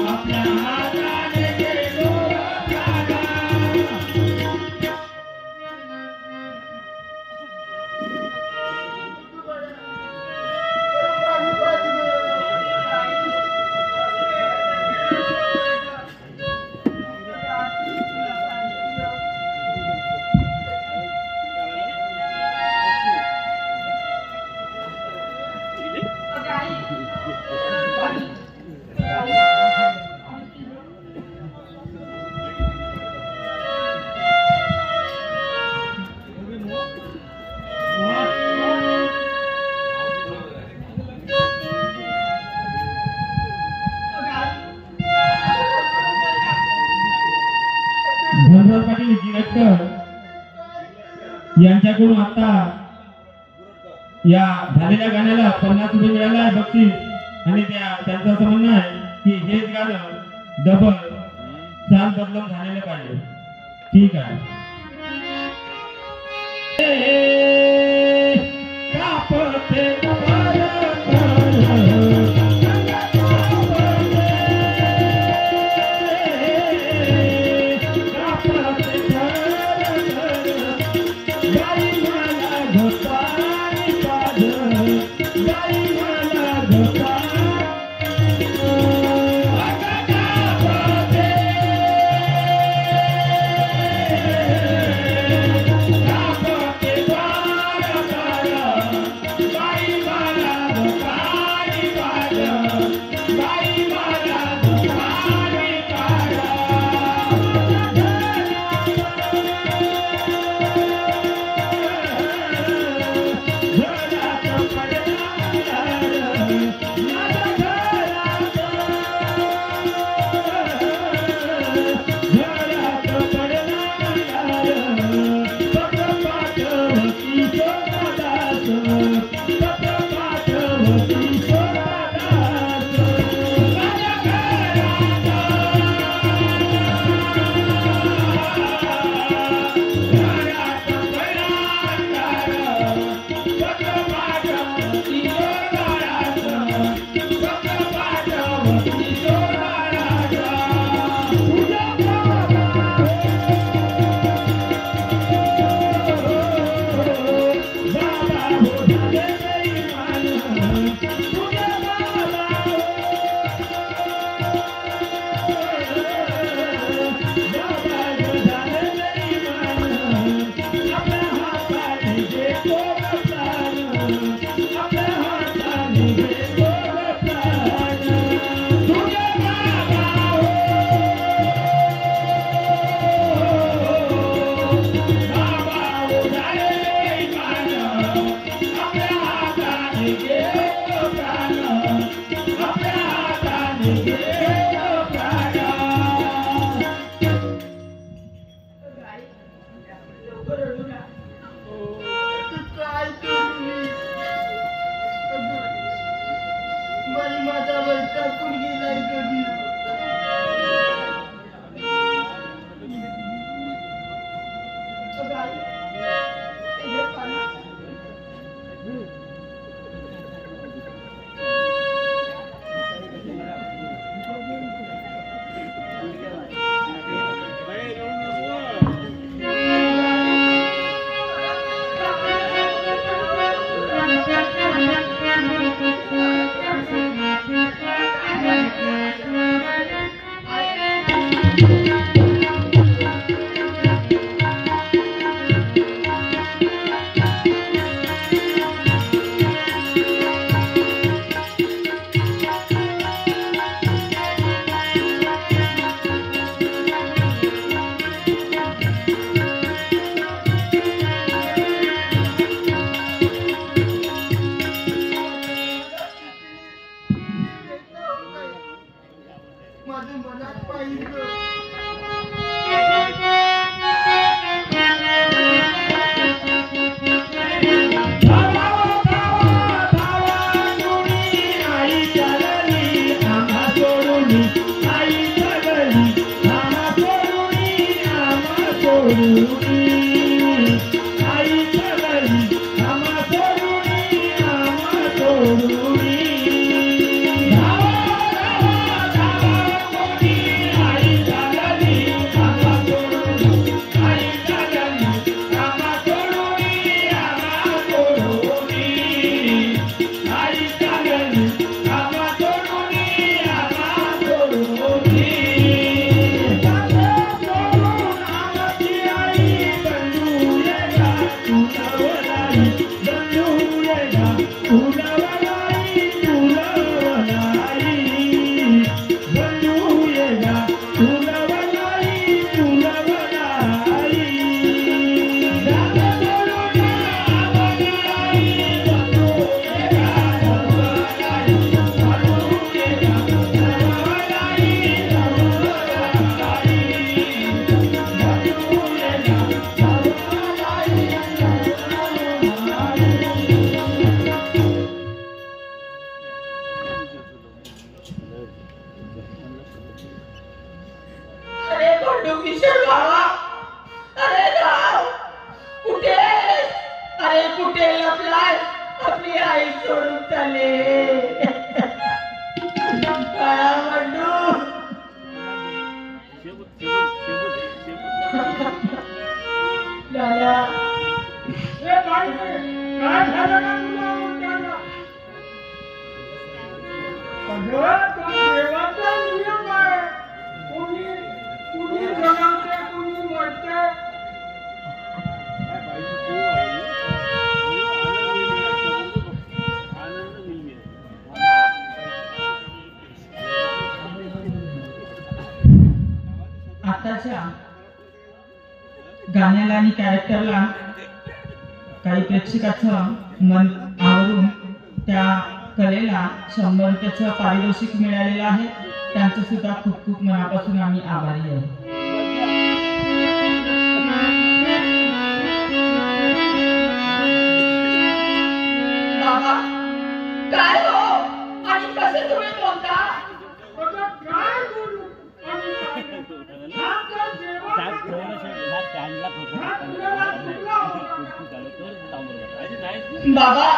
आपल्या हाताने घेतो प्राण धनराज पाटील गिरटकर यांच्याकडून आता या झालेल्या गाण्याला 50 रुपये मिळाला आहे बक्षीस आणि त्यांचं असं म्हणणं आहे की हेच गाणं डबल चाल बदलून झालेलं पाहिजे. ठीक आहे. कापते अरे कुठे लपलाय आपली आई सोडून चाले काळा बंडू दादा ए बाई काय झालं ना तुला उठायला? अगं तो देवाचा नियम आहे. कुणी जगवते कुणी मरते. आताच्या गाण्याला आणि कॅरेक्टरला काही प्रेक्षकाचं मन आवरून त्या कलेला 100 रुपयाचं पारितोषिक मिळालेलं आहे. त्यांचं सुद्धा खूप खूप मनापासून आम्ही आभारी आहे. बाबा काय हो आणि कसे तुम्ही बोलता? अगं काय बोलू आणि काय नाही. हा तर देवाचा बाबा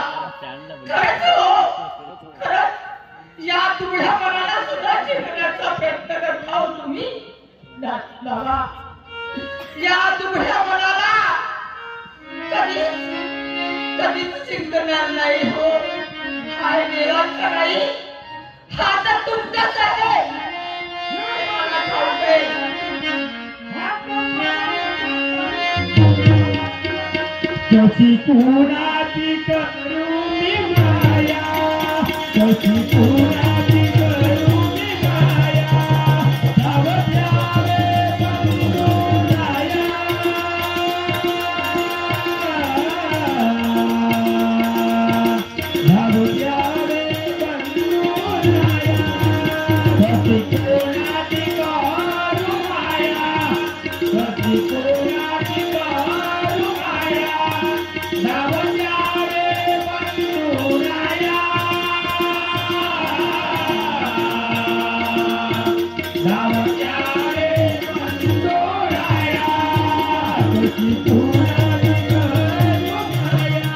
खरंच हो खरंच या तुझ्या मनाला सुद्धा जिंकण्याचा प्रयत्न करता हो तुम्ही. बाबा या तुझ्या मनाला कधीच जिंकणार नाही हो. हाय देवाचा नाही हा तर तुमचाच आहे. मला कळतंय. कशी कुणाची करू मी माया, कशी कुणाची करू मी माया, धाव द्यावे बंधुराया, धाव द्यावे बंधुराया, कशी कुणाची करू माया, कशी कुणाची करू माया, धाव द्यावे बंधुराया, धाव द्यावे बंधुराया, कशी कुणाची करू माया,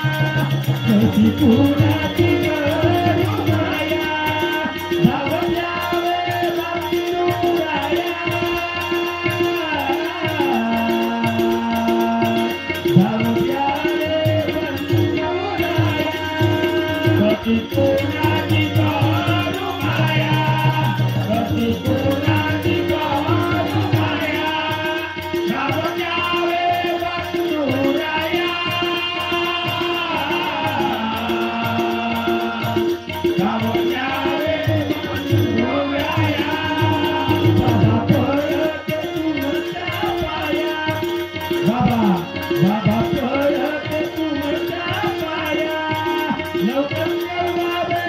कशी कुणाची करू माया, धाव द्यावे बंधुराया, धाव द्यावे बंधुराया, कशी कुणाची करू माया, कशी कुणाची करू माया, धाव द्यावे बंधुराया, धाव द्यावे बंधुराया, बाबा परत तुमच्या पाया, बाबा परत तुमच्या पाया, लवकर कळवावे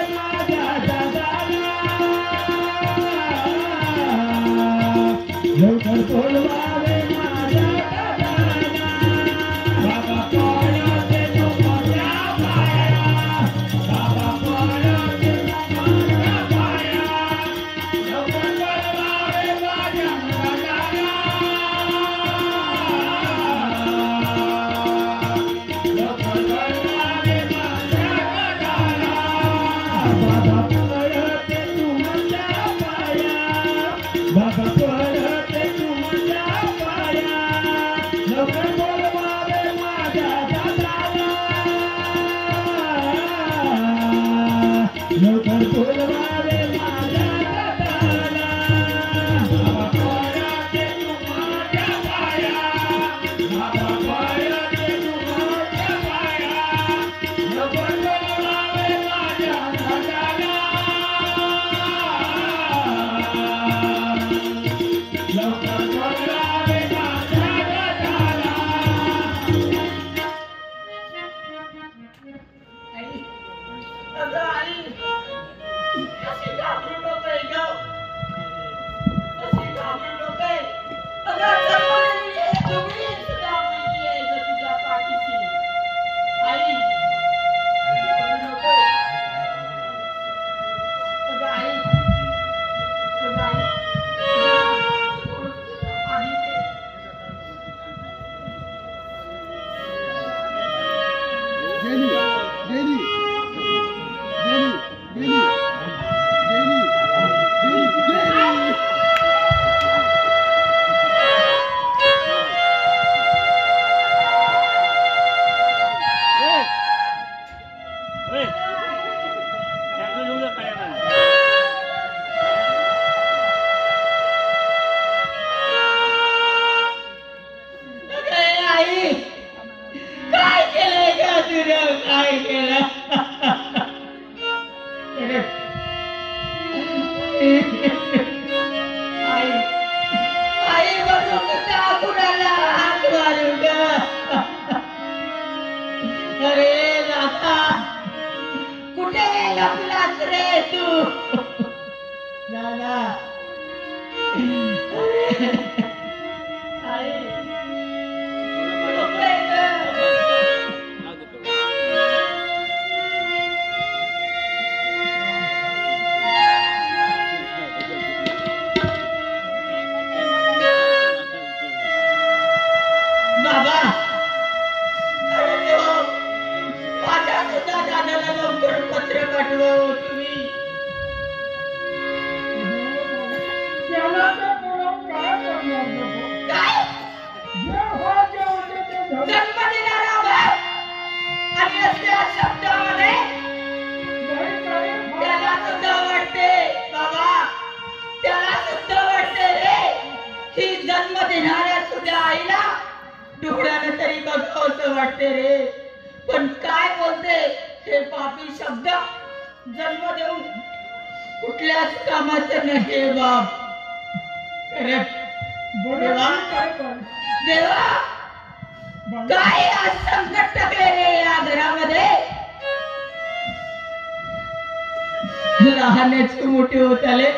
लहानाचे मोठे होत आले.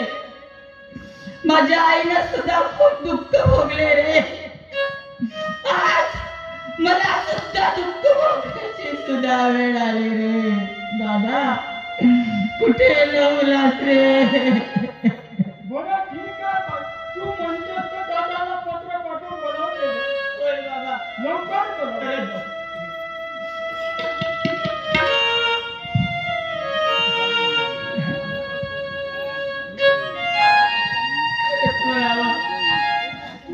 माझ्या आईनं सुद्धा खूप दुःख भोगले रे. आज मला सुद्धा दुःख भोगण्याची सुद्धा वेळ आली रे. दादा कुठे लवलास रे? बरं ठीक आहे, तू म्हणतेस तर दादाला पत्र पाठवून बोलावते. होय बाबा, लवकर बोलाव.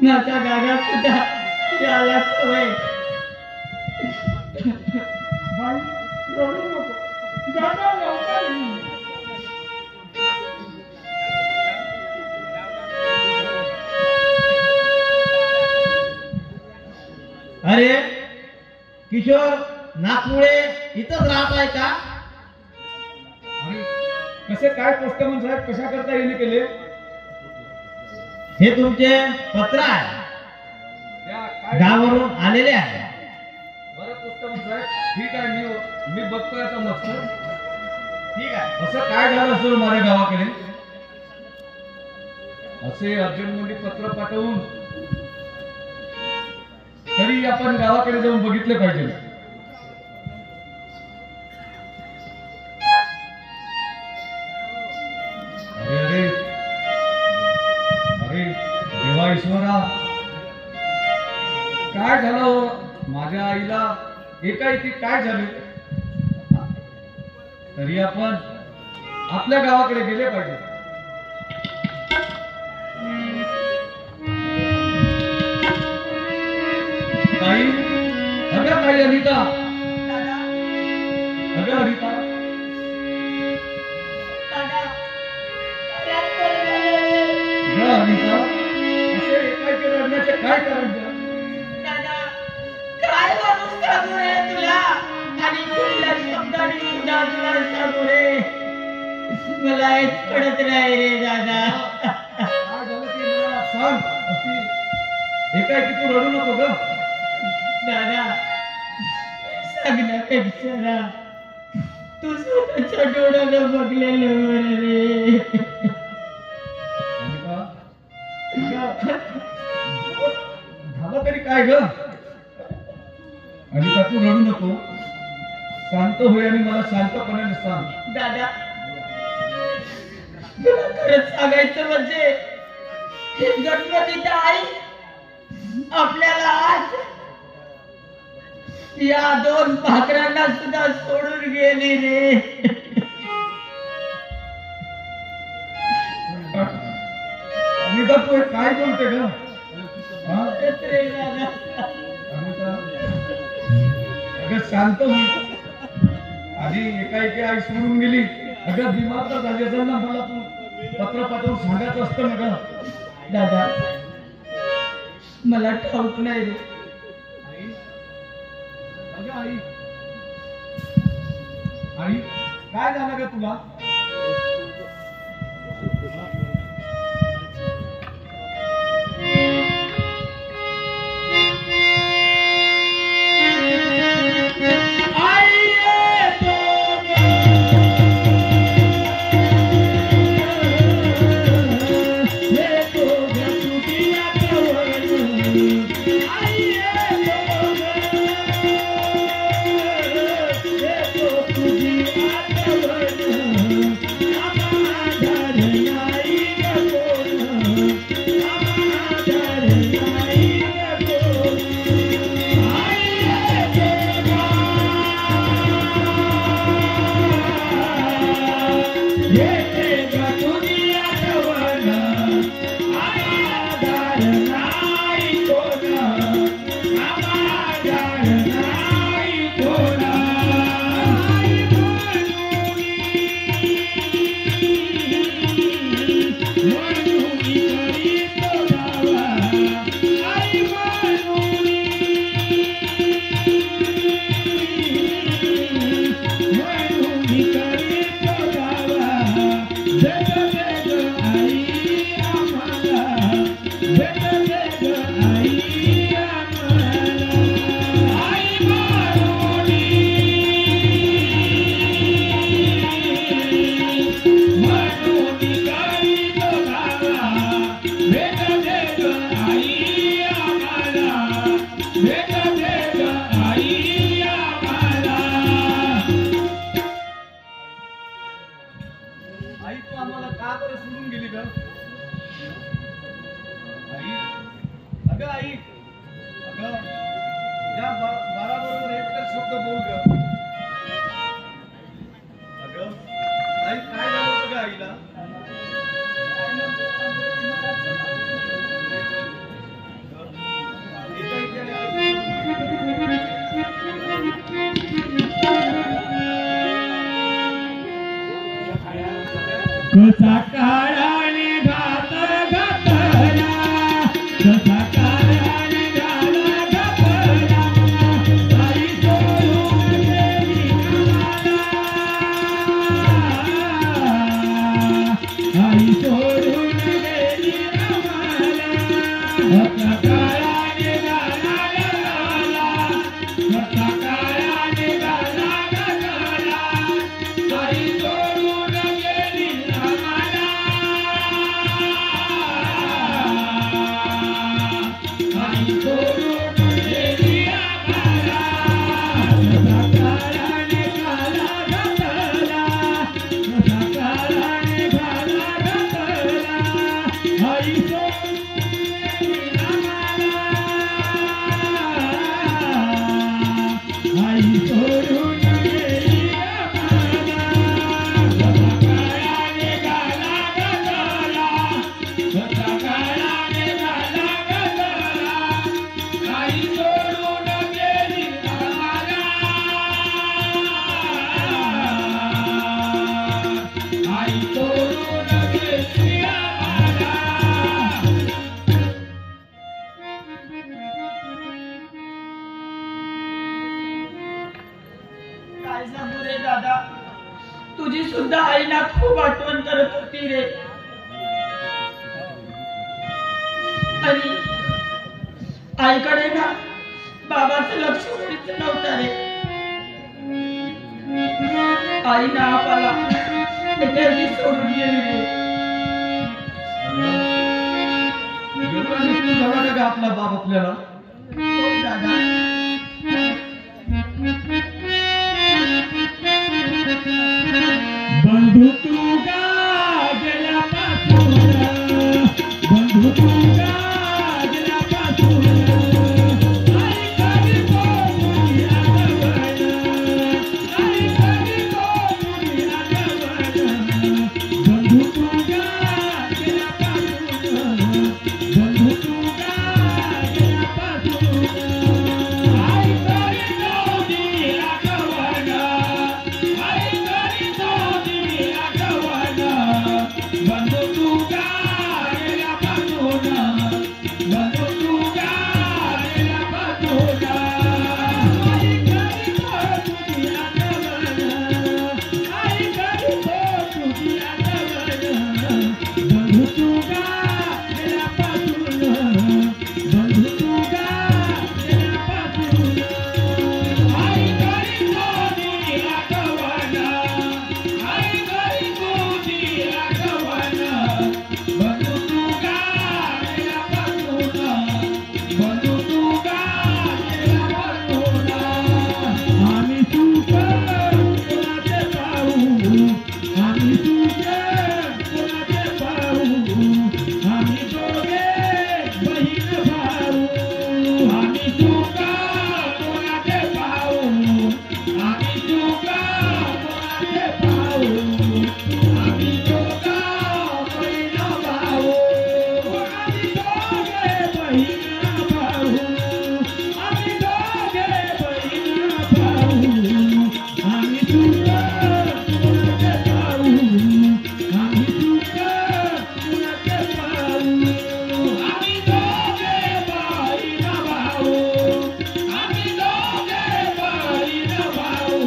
माझा गागा सुद्धा याला सवय. भाई रडू नको, दादा लवकर येईल. अरे किशोर नागपुळे इथंच राहत आहे का? अरे कसे काय पोस्टमन साहेब कशा करता येणे केले? हे तुमचे पत्र आहे, गावावरून आलेले आहे. बरं पोस्टमन साहेब, ठीक आहे, मी बघतोय आता मस्त. ठीक आहे. असं काय झालं असेल माझ्या गावाकडे? असे अर्जंटमध्ये पत्र पाठवून तरी आपण गावाकडे जाऊन बघितले पाहिजे. अरे अरे देवा ईश्वरा, काय झालं माझ्या आईला? एकाएकी काय झाले? तरी आपण आपल्या गावाकडे गेले पाहिजे. ताई, अगं ताई अनिता, अगं अनिता, अगं अनिता, असे एकाएकी रडण्याचे काय कारण द्या? काय माणूस सांगू रे तुला? आणि कुठल्या शब्दाने सुद्धा तुला सांगू रे? मला हेच कळत नाही रे दादा. काय झालं ते मला सांग. अशी एकाएकी तू रडू नको ग. दादा सांगण्यापेक्षा ना तू स्वतःच्या डोळ्यानं बघलेलं बरं रे. अनिता, झालं तरी काय ग? अनिता तू रडू नको, शांत होय आणि मला शांतपणाने सांग. दादा तुला खरंच सांगायचं म्हणजे गणपतीची आई आपल्याला आज या 2 भाकऱ्यांना सुद्धा सोडून गेली रे. अमिता तू काय बोलते ग? रे दादा. अमिता अगं शांत हो. आधी एकाएकी आई सोडून गेली. अगं दिमाग झाली असेल ना, मला तू पत्र पाठवून सांगायचं असतं ना ग. दादा मला ठाऊक नाही रे. अगं आई, आई काय झालं ग तुला? कसा काळाने घात घातला, कसा काळाने घाला घातला, आई सोडून गेली आम्हाला, आई सोडून गेली आम्हाला. कसा काळाने घाला घाला, कसा काळाने घाला घाला, आई सोडून गेली आम्हाला, आई सोडून गेली आम्हाला. कसा काळाने घाला घातला, कसा काळाने घाला घातला, आई सोडून गेली आम्हाला, आई सोडून गेली आम्हाला. कसा काळाने घाला घातला, कसा काळाने घाला घातला, आई सोडून गेली आम्हाला, आई सोडून गेली आम्हाला. काय सांगू रे दादा, तुझी सुद्धा आईला खूप आठवण करत होती रे. आणि आईकडे ना बाबाचं लक्ष व्हायचं नव्हतं रे. आई ना आपाला एकटी सोडून गेली रे. झाला का आपला बाप आपल्याला? हो दादा. बंधू तू गाजल्यापासून, बंधू तू गाजल्यापासून, आई कधी बोलूया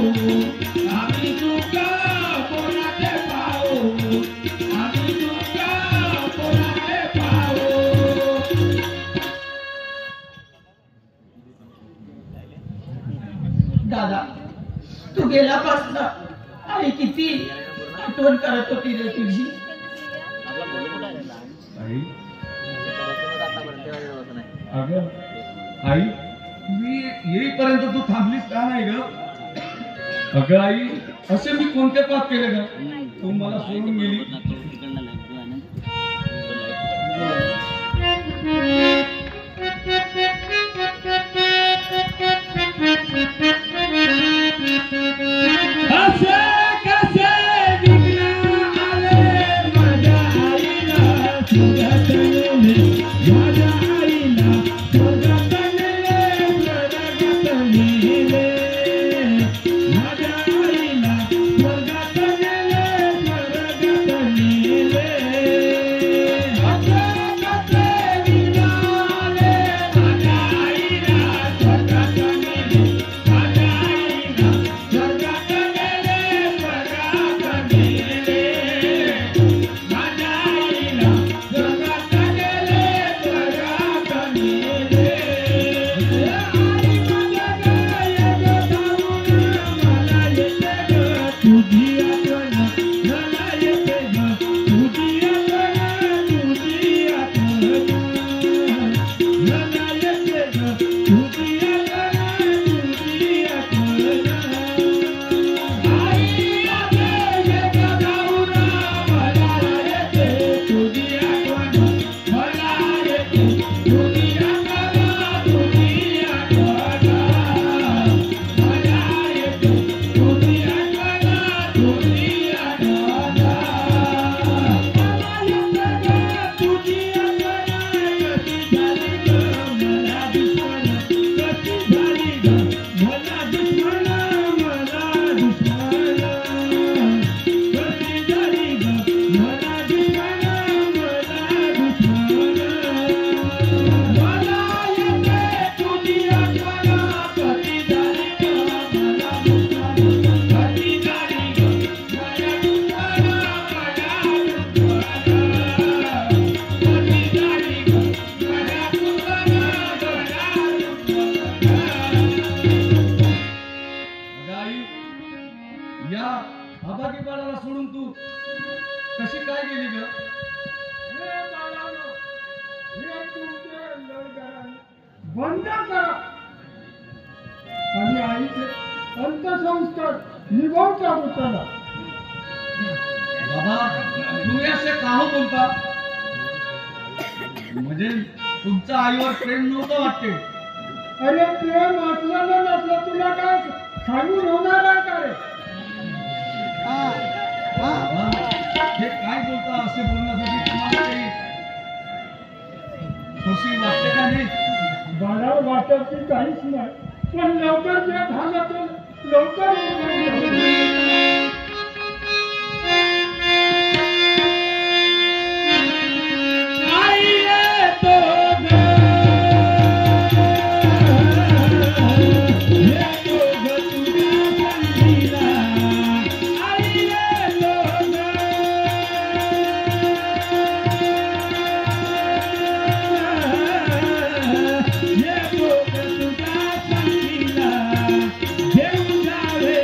आम्ही तुका कोणाचे पाहू आम्ही तुका कोणाचे पाहू. दादा तू गेल्यापासून आई किती आठवण करत होती रे तुझी. आई अगं आई मी येईपर्यंत तू थांबलीस का नाही ग. अगं आई असे मी कोणते पाप केले ग तू मला सोडून गेली. असे कसे विघ्न आले माझ्या आईला स्वर्गात नेले माझ्या आईला स्वर्गात नेले स्वर्गात नेले माझ्या आईला स्वर्गात नेले स्वर्गात नेले. असे कसे विघ्न आले माझ्या आईला स्वर्गात नेले माझ्या आईला स्वर्गात नेले स्वर्गात नेले माझ्या आईला स्वर्गात नेले स्वर्गात नेले. आई माझ्या गळ्यात धावून मला येते ग तुझी आठवण मला येते ग तुझी आठवण तुझी आठवण मला येते ग तुझी आठवण तुझी आठवण. आई माझ्या गळ्यात धावून मला येते तुझी आठवण मला येते तुझी आठवण तुझी आठवण मला येते तुझी आठवण तुझी आठवण. मला येते ग तुझी आठवण कशी झाली ग मला दुश्मन कशी झाली ग मला दुश्मन मला दुश्मन कशी झाली ग मला दुश्मन मला दुश्मन. मला येते तुझी आठवण कशी झाली ग मला दुश्मन कशी झाली ग मला दुश्मन मला दुश्मन कशी झाली ग मला दुश्मन आई या अभागी बाळाला सोडून तू कशी काय गेली ग. हे बाळांनो, हे तुमचे लढगरण बंद करा आणि आईचे अंत्यसंस्कार निभावून टाकू चला. बाबा तुम्ही असे का हो बोलता. म्हणजे तुमच्या आईवर प्रेम नव्हतं वाटते. अरे प्रेम असलं ना नसलं तुला काय सांगून होणार आहे का रे. बाबा हे काय बोलता. असे बोलण्यासाठी तुम्हाला काही खुशी वाटते का नाही. बाळा वाटत की काहीच नाही पण लवकर जे झालं ते लवकर आई येतो ग येतो ग तुझ्या संगीला आई येतो ग येतो ग तुझ्या संगीला देऊन जावे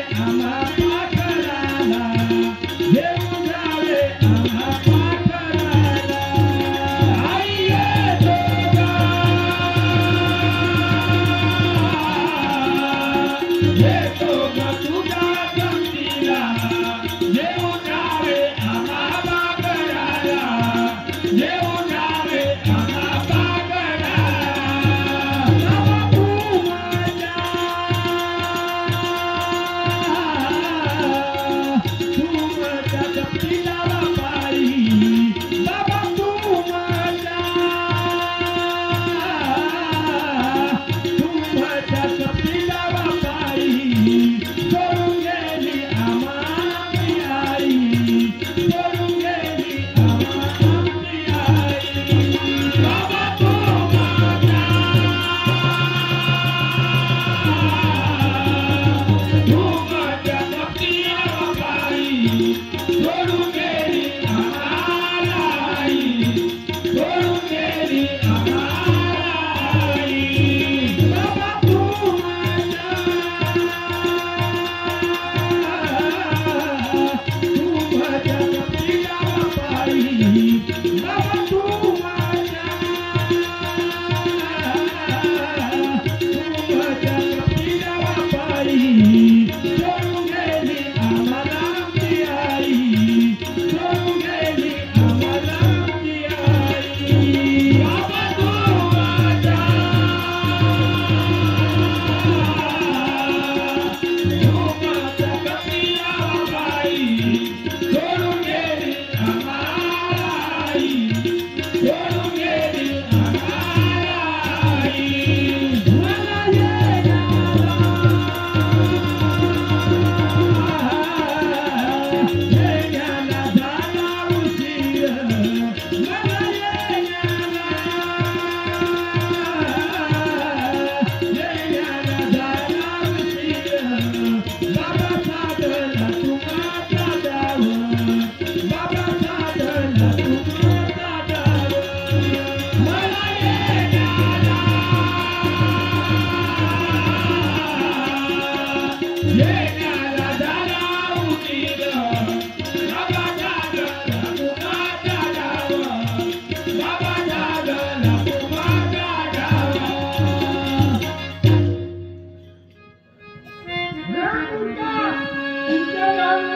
तुमच्या गावी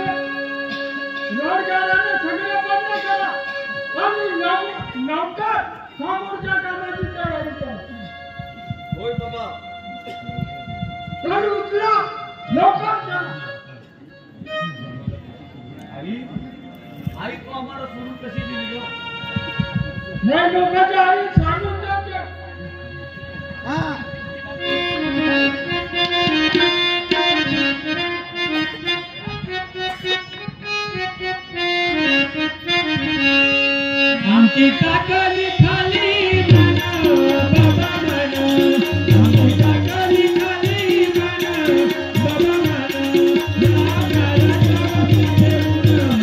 रोजगाराने सगळे बंद करा आणि नौकर समोरच्या कामाची तयारी करा. होय बाबा. तर उचला लवकर करा. आई तू आम्हाला सोडून कशी दिली ग? नाही लोकांच्या आई सांगून जाते. आमची टाकली खाली मन बाबा मन, आमची टाकली खाली मन बाबा मन, या काळाच्या वस्तीत येऊन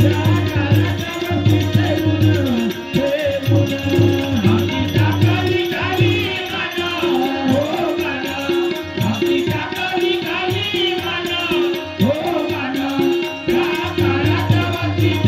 या काळाच्या वस्तीत येऊन आमची टाकली खाली मन हो मन, आमची टाकली खाली मन हो मन, या काळाच्या वस्तीत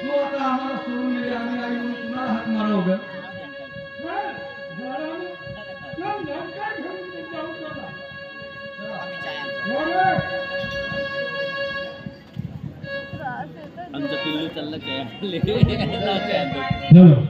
तू आता आम्हाला सोडून गेली आम्ही आई म्हणून कुणाला हात मारला होगा? आमचं पिल्लू चाललं काय? चलो